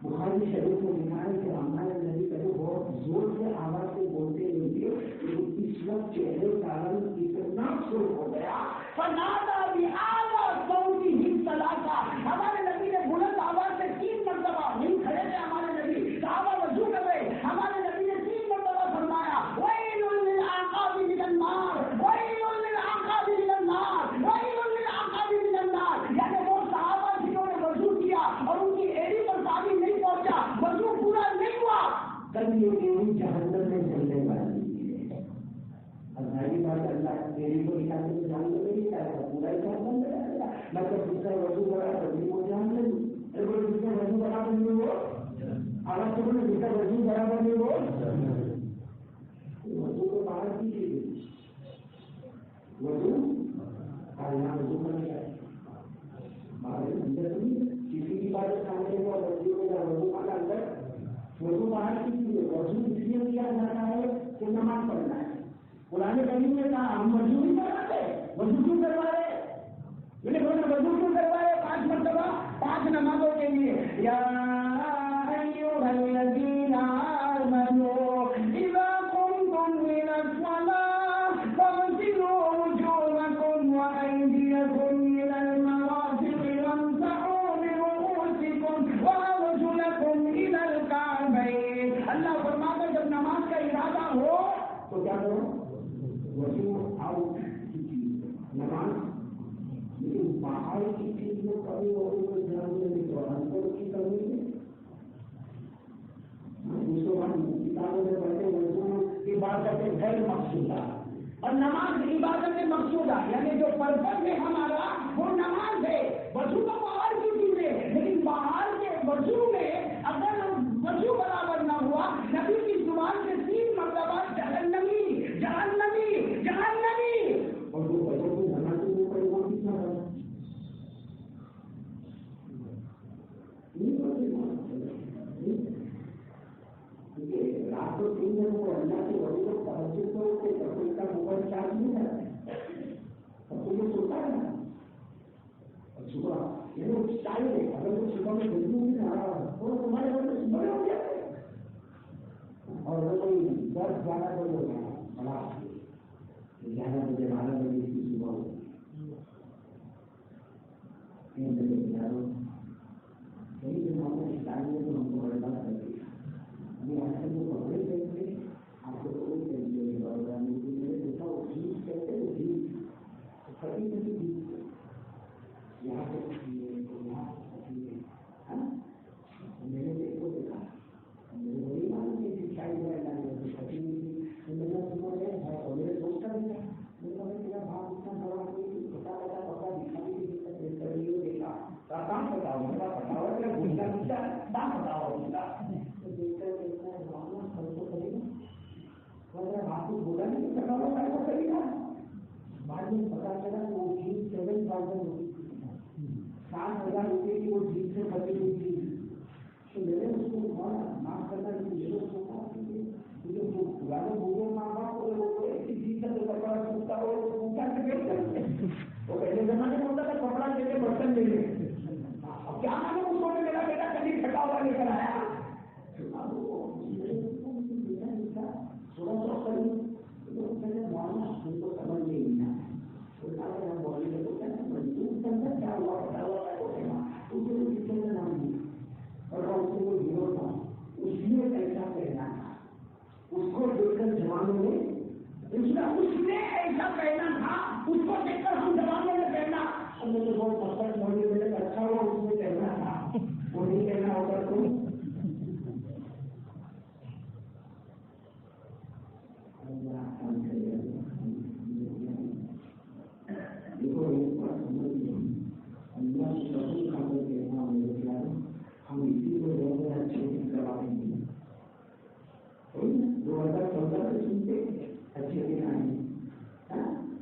بخاری شریف میں لکھا ہے کہ ہمارے نبی کبھی بہت زور سے آواز سے بولتے نہیں تھے. اس وقت چہرے کا رنگ اتنا سرخ ہو گیا ہمارے نبی نے بلند آواز سے 3 مرتبہ نہیں کھڑے تھے. ہمارے نبی صحابہ وضو کر رہے. ہمارے نبی نے 3 مرتبہ فرمایا ویل للعقاب من النار ویل للعقاب من النار ویل للعقاب من النار. یعنی وہ صحابہ جنہوں نے وضو کیا اور ان کی ایڑی پر پانی نہیں پہنچا وضو پورا نہیں ہوا کل یہ ایڑی جہنم میں جلنے والی ہے. ظاہری بات اللہ ایڑی کو نکالنے میں جہنم میں نہیں جائے گا پورا ہی جہنم میں جائے گا. مطلب جس کا وضو بڑا تبھی وہ جہنم نہیں جس کا وضو برابر نہیں ہو آواز سے بولے جس کا وضو برابر نہیں ہو وضو کو باہر کیجیے وضو اور یہاں وضو کرنا چاہیے ہمارے اندر کسی کی بات کھانے کو وضو کا اندر وضو باہر کیجیے. وضو اس لیے کیا جاتا ہے کہ نماز پڑھنا ہے. قرآن کریم نے کہا ہم وضو نہیں کرواتے وضو کیوں کروا رہے وضو کیوں کروا رہے 5 مرتبہ 5 نمازوں کے لیے. یا ایھا الذین آمنوا اذا قمتم الى الصلاة فاغسلوا وجوهکم وایدیکم الى المرافق وامسحوا برؤوسکم وارجلکم الى الکعبین. اللہ فرماتا ہے جب نماز کا ارادہ ہو تو کیا کرو وضو آؤٹ نماز. لیکن باہر کی چیز میں کبھی وضو کو دھیان دینے تو اندر کی کمی ہے. اس کو ہم کتابوں میں پڑھتے وضو عبادت غیر مقصودہ اور نماز عبادت مقصودہ یعنی جو پرپز ہے ہمارا وہ نماز ہے. وضو تو باہر کی چیز ہے لیکن باہر کے وضو میں اگر وضو برابر نہ ہوا نبی کی زبان سے 3 مرتبہ جہنمی جہنمی جہنمی اور وہ وضو کو نماز کے اوپر وہ کتنا رات کو 3 دن کو اللہ کے وضو کو تہجد کو تفصیل کا موبائل چارج نہیں کرتے سب کو یہ سوتا ہے نا اور صبح یہ ٹائم ہے اگر وہ صبح میں وضو نہیں کر رہا تو تمہارے گھر میں صبح ہو جاتے اور وہ کوئی 10-11 بجے ہو گیا بڑا 11 بجے 12 بجے کی صبح ہو 3 بجے 11 کئی دنوں میں شکایت تو ہم کو بڑے بات کر دیا ابھی آج کل وہ کپڑے پہنتے آپ کو کوئی پہنتے میرے دیکھا وہ جینس کہتے ہیں جینس کبھی کبھی جینس یہاں پہ یہاں میں نے دیکھو دیکھا میرے وہی معلوم ہے کہ شاید میرے دوست کا دیکھا میرا بھاگ اتنا بڑا چھوٹا بڑا کپڑا دکھا بھی دیکھا کام بتاؤ میرا بتاؤ میرا گھومنا گھومتا کام بتاؤ گھومتا آپ کو بولا نہیں کرا ہوا کرے گا بعد میں پتا چلا کہ وہ جینس 7,000 ہوتی تھی 7,000 روپئے کی وہ جینس سے بچی ہوئی تھی. تو میں نے اس کو معاف کرنا پرانے بوڑھے ماں باپ ایسی جینس کا جو کپڑا سوکھتا ہو پوچھا کرتے وہ پہلے زمانے میں ہوتا تھا کپڑا لے کے برتن لے لے اب کیا معلوم اس کو میرا بیٹا کبھی پھٹا ہوا لے کر آیا تھوڑا سا معاملہ ہم کو سمجھ نہیں آیا دیکھو ایک بات سمجھیے، اللہ کی قسم کھا کر کے ہم اسی کو زیادہ اچھے دن کروائیں گے. 2014 سے سنتے اچھے دن آئیں گے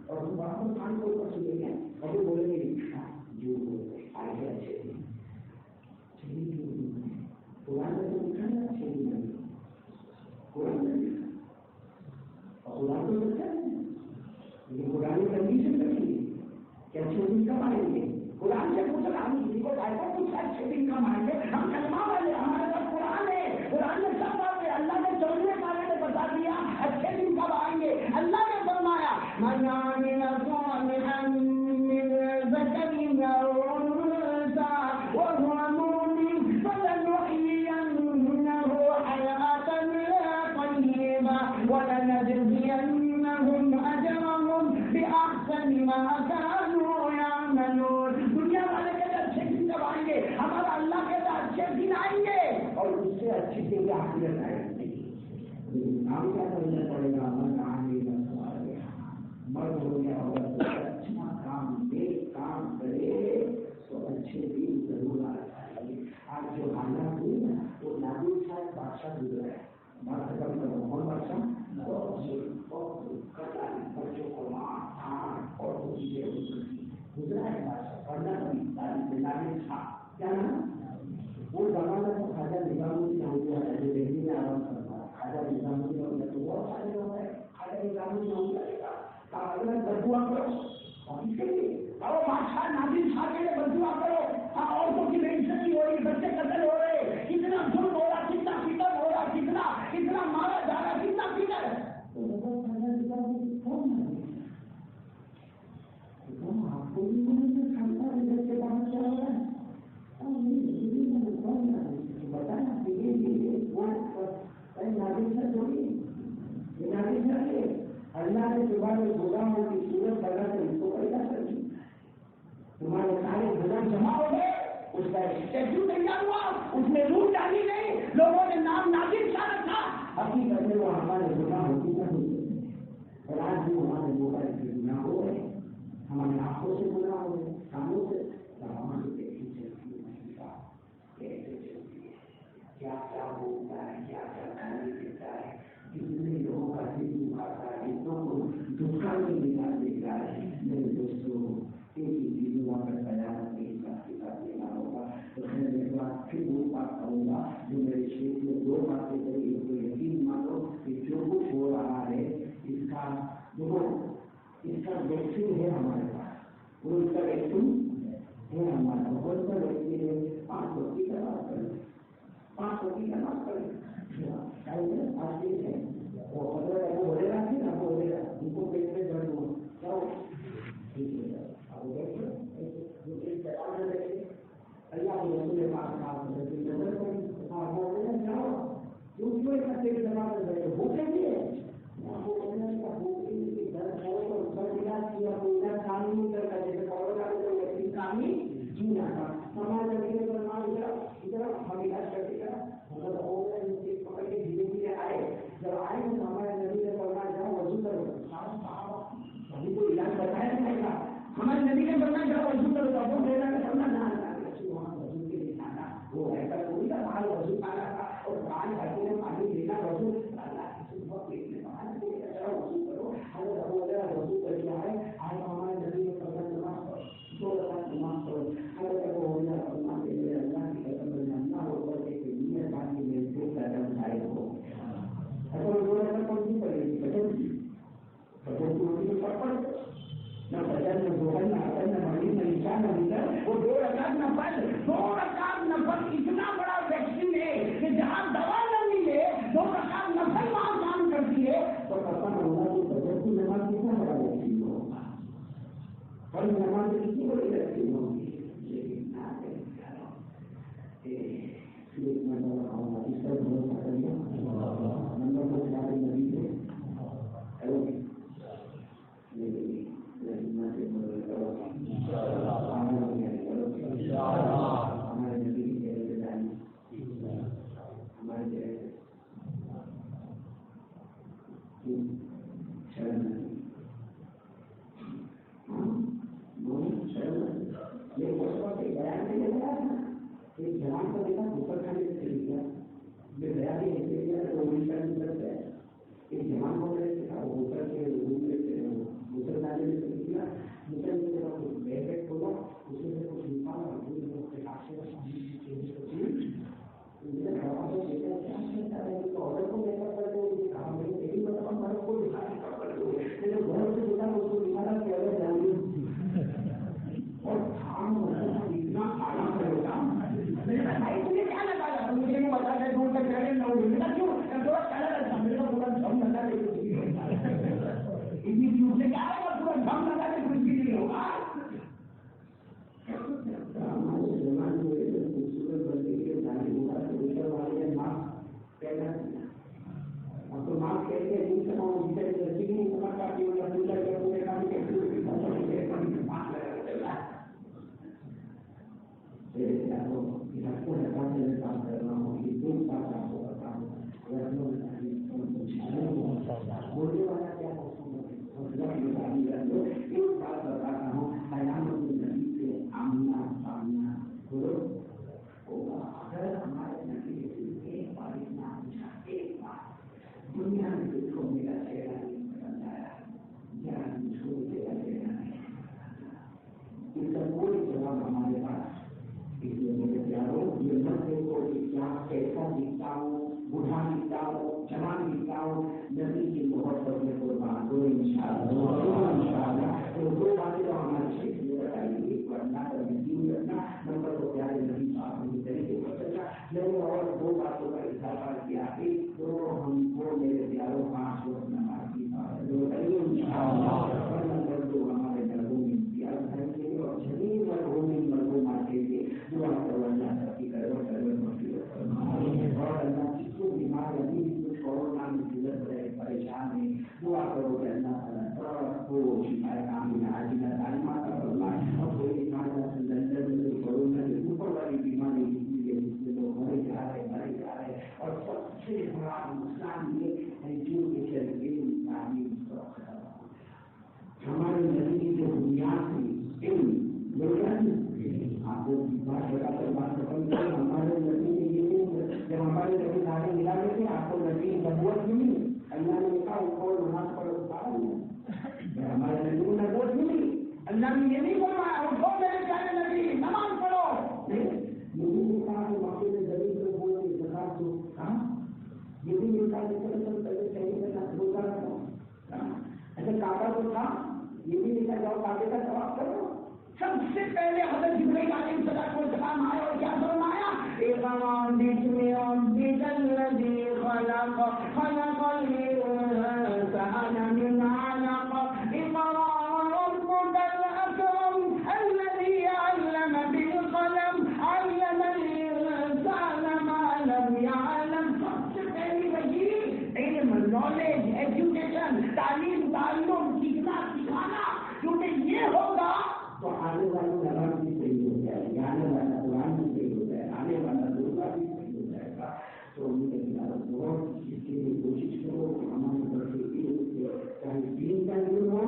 اور ہم واپس کھان کو اوپر سنیں گے اور وہ بولیں گے جو آئے گے اچھے دن. قرآن میں تو لکھا ہے اچھے دن آئیں گے، قرآن میں لکھا اور قرآن تو لکھا ہے لیکن قرآن کنڈیشن رکھی کہ اچھے دن کب آئیں گے. قرآن سے پوچھا ہم کسی کو آئے گا کچھ اچھے دن کب آئیں گے. ہم کلمہ والے، ہمارے پاس قرآن ہے، قرآن میں سب بات ہے. اللہ نے 14 پارے میں بتا دیا اچھے دن کب آئیں گے. اللہ نے فرمایا من عمل صالحا من ذکر او انثى وهو مؤمن فلنحيينه حياة طيبة ولنجزينهم أجرهم بأحسن ما كانوا يعملون. دنیا والے کہتے اچھے دن کب آئیں گے، ہمارا اللہ کہتا اچھے دن آئیں گے اور اس سے اچھے دن کی حقیقت آئے گی. کام کیا کرنا پڑے گا؟ مرد ہو گیا عورت اچھا کام نیک کام کرے تو اچھے دن ضرور آ جائے گی. آج جو حالات ہوئی نا وہ نادر صاحب بادشاہ گزرا ہے، محمد بادشاہ بچوں کو ماں اور گزرا ہے بادشاہ پڑھنا نادر صاحب کیا نا وہ زمانہ تو خواجہ نظام الدین ہو گیا جو دہلی میں آرام کرتا ہے. خواجہ نظام الدین ہو گیا تو بہت سارے لوگ ہیں. خواجہ نظام الدین ہو گیا بدوا کرو اور بادشاہ نادر شاہ کے لیے بدوا کرو. عورتوں کی بے عزتی ہو رہی، بچے قتل ہو رہے، کتنا ظلم ہو رہا، کتنا فکر ہو رہا، کتنا مارا جا رہا، کتنا فکر ہے. آپ کو بتانا اللہ نے تمہارے غلاموں کی صورت بنا کر اس کو پیدا کر دی. تمہارے سارے غلام جمع ہو گئے، اس کا اسٹیچو تیار ہوا، اس میں روح ڈالی گئی، لوگوں نے نام نادر شاہ رکھا. حقیقت میں وہ ہمارے غلام ہوتی نہیں اور آج بھی ہمارے موبائل سے گناہ ہو رہے، ہماری آنکھوں سے گناہ ہو رہے، کانوں سے ہماری پیٹھی چلتی ہے، کیسے چلتی ہے، کیا کیا بولتا ہے، کیا کیا کھانے دیتا ہے، کتنے لوگوں کا دل دکھاتا ہے، کتنوں کو دکھا میں نکال دیتا ہے. میرے دوستوں ایک ہی چیز وہاں پر قیامت میں حساب کتاب دینا ہوگا. تو میں ایک بات پھر وہ بات کروں گا جو میرے شیخ نے 2 باتیں کہی. ایک تو یقین مانو کہ جو کچھ ہو رہا ہے اس کا ویکسین ہے ہمارے پاس، وہ اس کا ویکسین ہے ہمارا. بہت سا ویکسین ہے. 5 وقت کی نماز پڑھیں، 5 وقت کی نماز پڑھیں. وہ حضرت ابو ہریرہ تھی نا، ابو ہریرہ ان کو پیٹ میں درد ہوا کیا ہو اللہ کے رسول پاک صاحب نظر پڑی کیا ہوا کیوں ایسا جمع کر رہے بھوک نہیں ہے جب آئے تو ہمارے نبی نے فرمایا جاؤ وضو کرو. ابھی کوئی علاج بتایا نہیں تھا. ہمارے نبی نے فرمایا جاؤ وضو کرو. ابو ہریرہ نے فرمایا وہاں وضو کے لیے جانا، وہ ایسا کوئی تھا باہر وضو کھانا تھا اور پانی بھرتے میں پانی لینا وضو پیٹ میں وضو کرو. اگر ابو ہریرہ وضو کر کے آئے ہمارے نبی نے فرمایا نماز پڑھو، 2 رکعت نماز پڑھو. اگر ابو ہریرہ فرماتے ہیں اللہ کی قسم اللہ ہو کر کے نیت باندھی میرے دل کا دم ظاہر ہو. اگر وہ ایسا کون سی پڑے گی بچن کی بچن کی ہوتی ہے پڑھ نہ بچن نہ دوہر نہ حسن نہ مریض نہ انسان نہ بندر وہ 2 رکعت نہ پڑھ. 2 رکعت نفل اتنا بڑا ویکسین ہے کہ جہاں دوا نہ ملے 2 رکعت نفل وہاں کام کرتی ہے. تو پتا ہوگا کہ بچن کی نماز کتنا بڑا ویکسین ہوگا اور نماز کتنی بڑی ویکسین ہوگی. لیکن ایک مرتبہ اس پر بھروسہ کریے نمبر کو ہمارے نبی سے ہمارے نبی کی ہمارے نے کیا بغیر دو منٹ ہے ایک جوان کو میں نے سکھا وہ ہوٹل کے روم میں ہوٹل ڈالنے میں نکلا ہوٹل میں کچھ بیگ کھولا اس میں سے کچھ نکالا آڈر کو لے کر کہا میں نے مطلب ہمارے کو دکھا میرے گھر سے دکھا اس کو دکھانا کہ اگر جاؤں اور اتنا آرام کرے گا مجھے کیا لگا مجھے بتا دیں دور تک چلے نہ کیوں تھوڑا چلا رہتا میرا پورا دم لگا دے اتنی دور سے کیا ہوگا پورا دم لگا دے کچھ بھی نہیں ہوگا ہمارے زمان میں خوبصورت بندے کے تعلیم ہوگا تو اوپر والے نے ماسک پہنا دیا اب تو ماسک کہتے ہیں دن سے وہ جیسے درجی نہیں ہوگا کافی ہوگا دوسرا کیا پورے کام کے ماسک لگا کے چل رہا ہے آپ کو کام کر رہا ہوں یہ دو بات آپ کو بتا بولنے والا کیا ایک بات بتا رہا ہوں حیران نبی سے آمنا سامنا ہوگا اگر ہمارے نبی سے ایک بار اتنا پوچھا ایک بار دنیا میں کچھ کو میرا چہرہ نہیں پسند آیا یا مجھ کو میرا چہرہ نہیں اس کا کوئی جواب ہمارے پاس اس لیے میرے پیاروں یہ مت دیکھو کہ کیا کیسا دکھتا ہوں بوڑھا دکھتا ہوں جوان دکھتا ہوں نبی کی محبت میں قربان دو انشاءاللہ تو دو باتیں تو ہمارے شیخ نے بتائی ایک ورنہ کا یقین رکھنا نمبر تو پیارے نبی صاحب نے طریقے پر چلنا میں نے اور دو باتوں کا اضافہ کیا ایک تو ہم کو میرے پیاروں 5 وقت نماز کی بتائیے انشاءاللہ نمبر 2 ہمارے گھروں میں پیار بھائی کے اور جمیل مرحوم مرحومات کے لیے دعا کرو اللہ ترقی کرو اور اللہ جس کو بیمار ابھی کچھ کورونا میں گزر رہے پریشان ہے دعا کرو کہ اللہ تعالیٰ کو شفائے کاملہ عاجلہ دائمہ کا فرمائے اور کوئی بیمار لندن میں کورونا کے اوپر والی بیماری جس میں لوگ مرے جا رہے اور سب سے بڑا مسئلہ یہ ایجوکیشن علم تعلیم ہمارے نبی کی جو بنیاد تھی علم آپ کو بات بتا کر بات ختم کریں ہمارے نبی نے یہ جب ہمارے نبی نعرے ملا لیتے آپ کو نبی نبوت ملی اللہ نے کہا وہ نماز پڑھو سارا نہیں ہمارے نبی کو نبوت ملی اللہ نے یہ نہیں فرمایا اٹھو میرے پیارے نبی نماز پڑھو نبی نے کہا کہ واقعی میں زمین کو بولے زکات دو کہا یہ بھی میرے کہا کہ پہلے صحیح کرنا روزہ رکھو ایسا کعبہ تو تھا یہ بھی نکل جاؤ کعبے کا طواف کرو سب سے پہلے حضرت جبرائیل علیہ السلام آئے اور کیا فرمایا اقرأ باسم ربک الذی خلق خلق الانسان من علق اقرأ وربک الاکرم الذی علم بالقلم علم الانسان ما لم يعلم سب سے پہلی وہی علم نالج ایجوکیشن تعلیم تعلم سیکھنا سکھانا کیونکہ یہ ہوگا تو آنے والی نماز بھی صحیح ہو جائے گی آنے والا قرآن بھی صحیح ہو جائے گا آنے والا درگاہ بھی صحیح ہو جائے گا تو ان کے خلاف بہت اس کے لیے کوشش کرو کہ ہمارے بچے چاہے دین کا علم ہو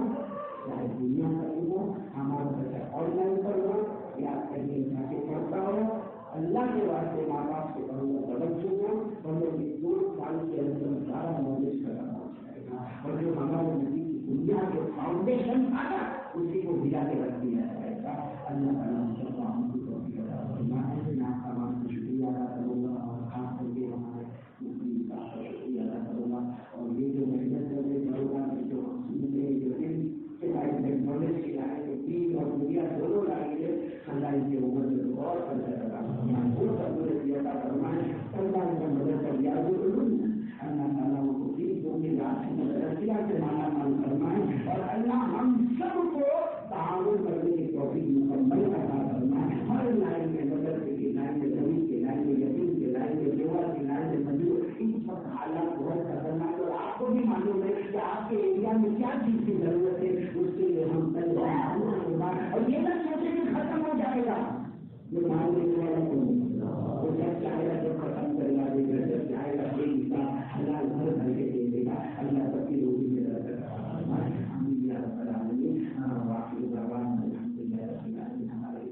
چاہے دنیا کا علم ہو ہمارا بچہ آن لائن پر ہو یا کہیں جا کے پڑھتا ہو اللہ کے واسطے ماں باپ سے پڑھوں گا توجہ ہو بندوں کی 2 سال کے اندر سارا نالج کرنا ہو جائے گا اور جو ہمارے نبی کی دنیا کے فاؤنڈیشن تھا نا اسی کو ہلا کے رکھ دیا جائے گا اللہ تعالیٰ ہم کو شکریہ ادا کروں گا اور خاص کر کے ہمارے مسلم کا شکریہ ادا کروں گا اور یہ جو محنت کر رہے بڑھوا جو سننے جو علم کے لائن میں نالج کے لائن میں دین اور دنیا دونوں لائن ہے اللہ ان کے عمر میں غور کر کے ادا فرمائے وہ سب ادا فرمائے اللہ کا مدد کر دیا اللہ تعالیٰ کو دین کو بھی سے مالا مال فرمائے اور اللہ ہم سب کو تعاون کرنے کی توفیق مکمل عطا فرمائے ہر لائن میں مدد کی لائن میں زمین کے لائن میں یقین کے لائن میں دیوا کی لائن میں مجبور ان سب حالات بہت خطرناک اور آپ کو بھی معلوم ہے کہ آپ کے ایریا میں کیا چیز کی ضرورت ہے اس کے لیے ہم اور یہ نہ سوچے کہ ختم ہو جائے گا یہ مان لینے والا کوئی وہ جب چاہے گا جب ختم کرے گا جب چاہے گا کوئی حساب اللہ گھر بھر کے دے دے گا اللہ سب کی روزی میں واقعی زبان ہمارے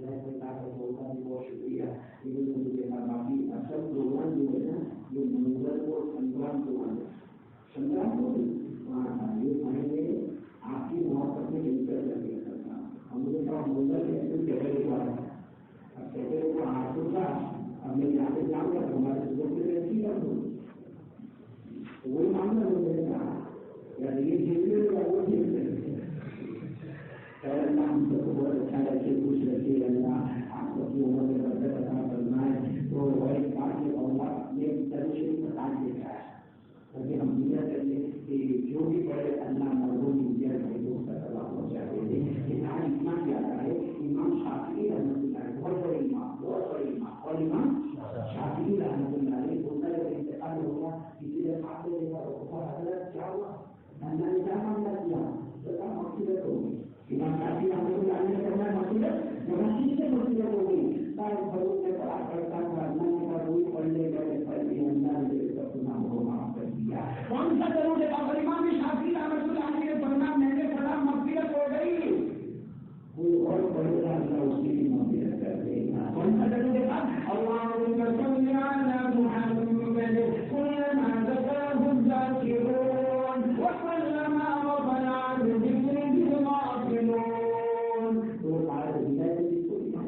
بہت شکریہ باقی سب لوگ معاملہ ہو جائے گا یعنی یہ جیتنے کا وہ جیتنے اللہ ہم سب کو بہت اچھا لگے خوش رکھے اللہ آپ سب کی عمر میں برکت عطا فرمائے تو ایک بات یہ اللہ نے درشن بتا دیا ہے تاکہ ہم دنیا کریں کہ جو بھی بڑے اللہ مرغوں کی دنیا کے دوست کا سوال پہنچا دے کہ آج اتنا کیا ہے امام شافعی رحمۃ اللہ بہت بڑے امام اور امام شافعی رحمۃ اللہ علیہ ان کا انتقال ہو گیا کسی نے آپ نے دیکھا حضرت کیا ہوا اللہ نے کیا معاملہ کیا بتا مقصد ہوگی امام شافعی رحمۃ اللہ علیہ نے فرمایا مقصد مسجد سے مقصد ہوگی تاکہ بہت سے بڑا کرتا تھا اللہ نے کہا روز پڑھنے گئے پڑھنے اللہ نے سب گناہ کو معاف کر دیا کون سا ضرور ہے اور امام شافعی رحمۃ اللہ علیہ نے فرمایا میں نے پڑھا مغفرت ہو گئی کوئی اور پڑھے گا اللہ اس کی مغفرت کر دے گا کون سا ضرور ہے اللهم صل على محمد كلما ذكره الذاكرون وكلما غفل عن ذكره الغافلون تو قال بالله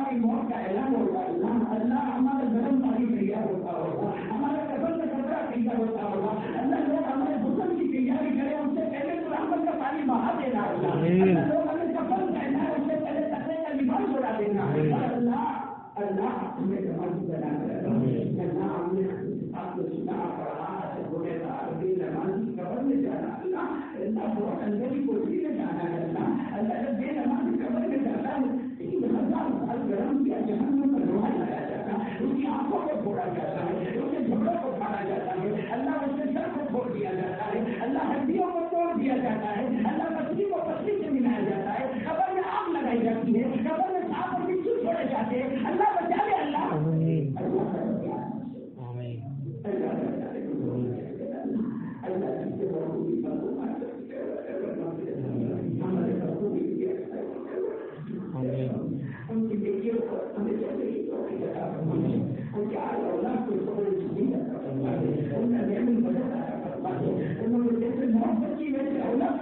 ہماری موت کا اعلان ہوگا اللہ ہمارا گرم پانی تیار ہوتا ہوگا ہمارے کفن کا کپڑا تیار ہوتا ہوگا اللہ لوگ ہمارے حسن کی تیاری کرے ان سے پہلے تو رحمت کا پانی بہا دینا اللہ لوگ ہمیں کفن پہنا ہے ان سے پہلے تقوی کا لباس اڑا دینا اللہ ہمیں نمازی بنا کر اللہ ہم نے آپ نے سنا پڑھا ہونے کا عربی نمازی قبر میں جانا اللہ بہت اندر کی کوٹری میں جانا ہے اللہ جب بے نمازی قبر میں جاتا ہے گرم کیا جہنم پر لوہا لایا جاتا ہے اس کی آنکھوں کو پھوڑا جاتا ہے اس کے جھگڑوں کو پھاڑا جاتا ہے اللہ اس کے سر کو پھوڑ دیا جاتا ہے اللہ ہڈیوں کو توڑ دیا جاتا ہے اللہ پتلی کو پتلی سے ملایا جاتا ہے قبر میں آگ لگائی جاتی ہے قبر میں سانپ اور بچھو چھوڑے جاتے ہیں اللہ بچا لے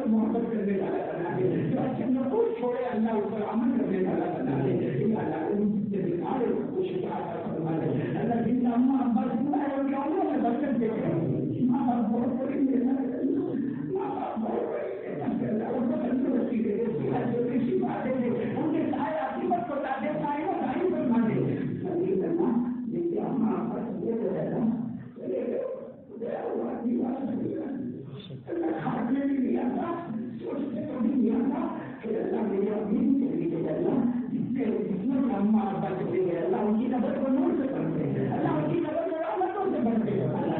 محبت کرنے والا بنا دے جو اچھے نقول چھوڑے اللہ اس پر عمل کرنے والا بنا دے اللہ جن کا اماں ابا سنا ہے ان کے عمروں میں برکت دے ماں باپ بہت بڑی ماں باپ بہت بڑی ان کو تندرستی دے دے باتیں دے ان کے سائے عاقبت کو دے سائے کو دائیں فرما دے جن کے اماں ابا سنے تو رہنا امید کے لیے اللہ جس میں اماں ابا چلے گئے اللہ ان کی نظر کو نور سے بنتے ہیں، اللہ ان کی نظر کو رحمتوں سے بنتے ہیں، اللہ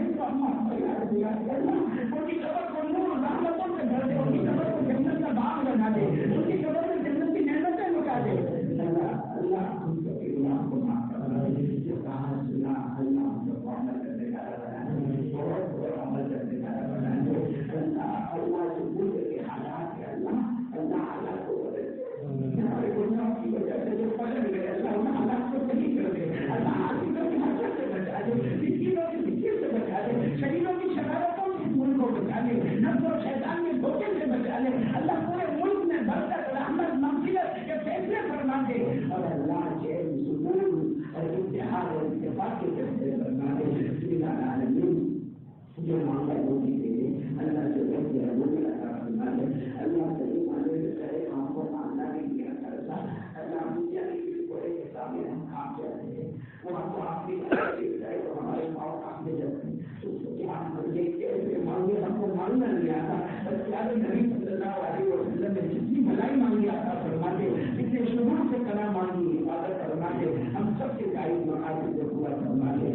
جس کو اماں ابا یاد دیا اللہ ان کی قبر کو نور رحمتوں سے بھر دے، ان کی قبر کو جنت کا باغ بنا دے، ان کی قبر میں جنت کی نعمتیں لٹا دے۔ اللہ ہم سب کے گناہ کو معاف کرنا جو کہا سنا اللہ ہم سب کو عمل کرنے کا بہت بہت عمل کرنے کا اللہ اللہ سے ملک کے حالات ہے اللہ حالات کو بدل ہمارے گناہ کی وجہ سے جو پکڑ گئے اللہ ان حالات کو صحیح کر دے، اللہ حاصلوں کی حرکت سے بچا دے، مسکینوں کی مسکین سے بچا دے، شہیدوں کی شرارتوں سے اس ملک کو بچا دے، نفس اور شیطان کے دھوکے سے بچا دے، اللہ پورے ملک میں برکت رحمت مغفرت کے فیصلے فرما دے اور اللہ چین سکون اور اتحاد اور اتفاق کے فیصلے فرما دے۔ بسم اللہ العالمین جو معاملہ ہوتی ہے اللہ سے بہت ہے وہ بھی عطا فرما دے، اللہ صحیح معنی میں کرے ہم کو ماننا نہیں دیا کرتا، اللہ دنیا کی کسی کوڑے کے سامنے ہم کام چاہتے ہیں وہ ہم کو آپ کی تو ہمارے پاؤں کام میں جاتے ہیں اس کو کیا ہم دیکھتے مانگے ہم کو مانگنا نہیں آتا، بس پیارے نبی صلی اللہ علیہ وسلم نے جتنی بھلائی مانگی عطا فرما دے، جتنے شروع سے کلا مانگی عبادت فرما دے، ہم سب کے قائد مقاصد کو پورا فرما دے۔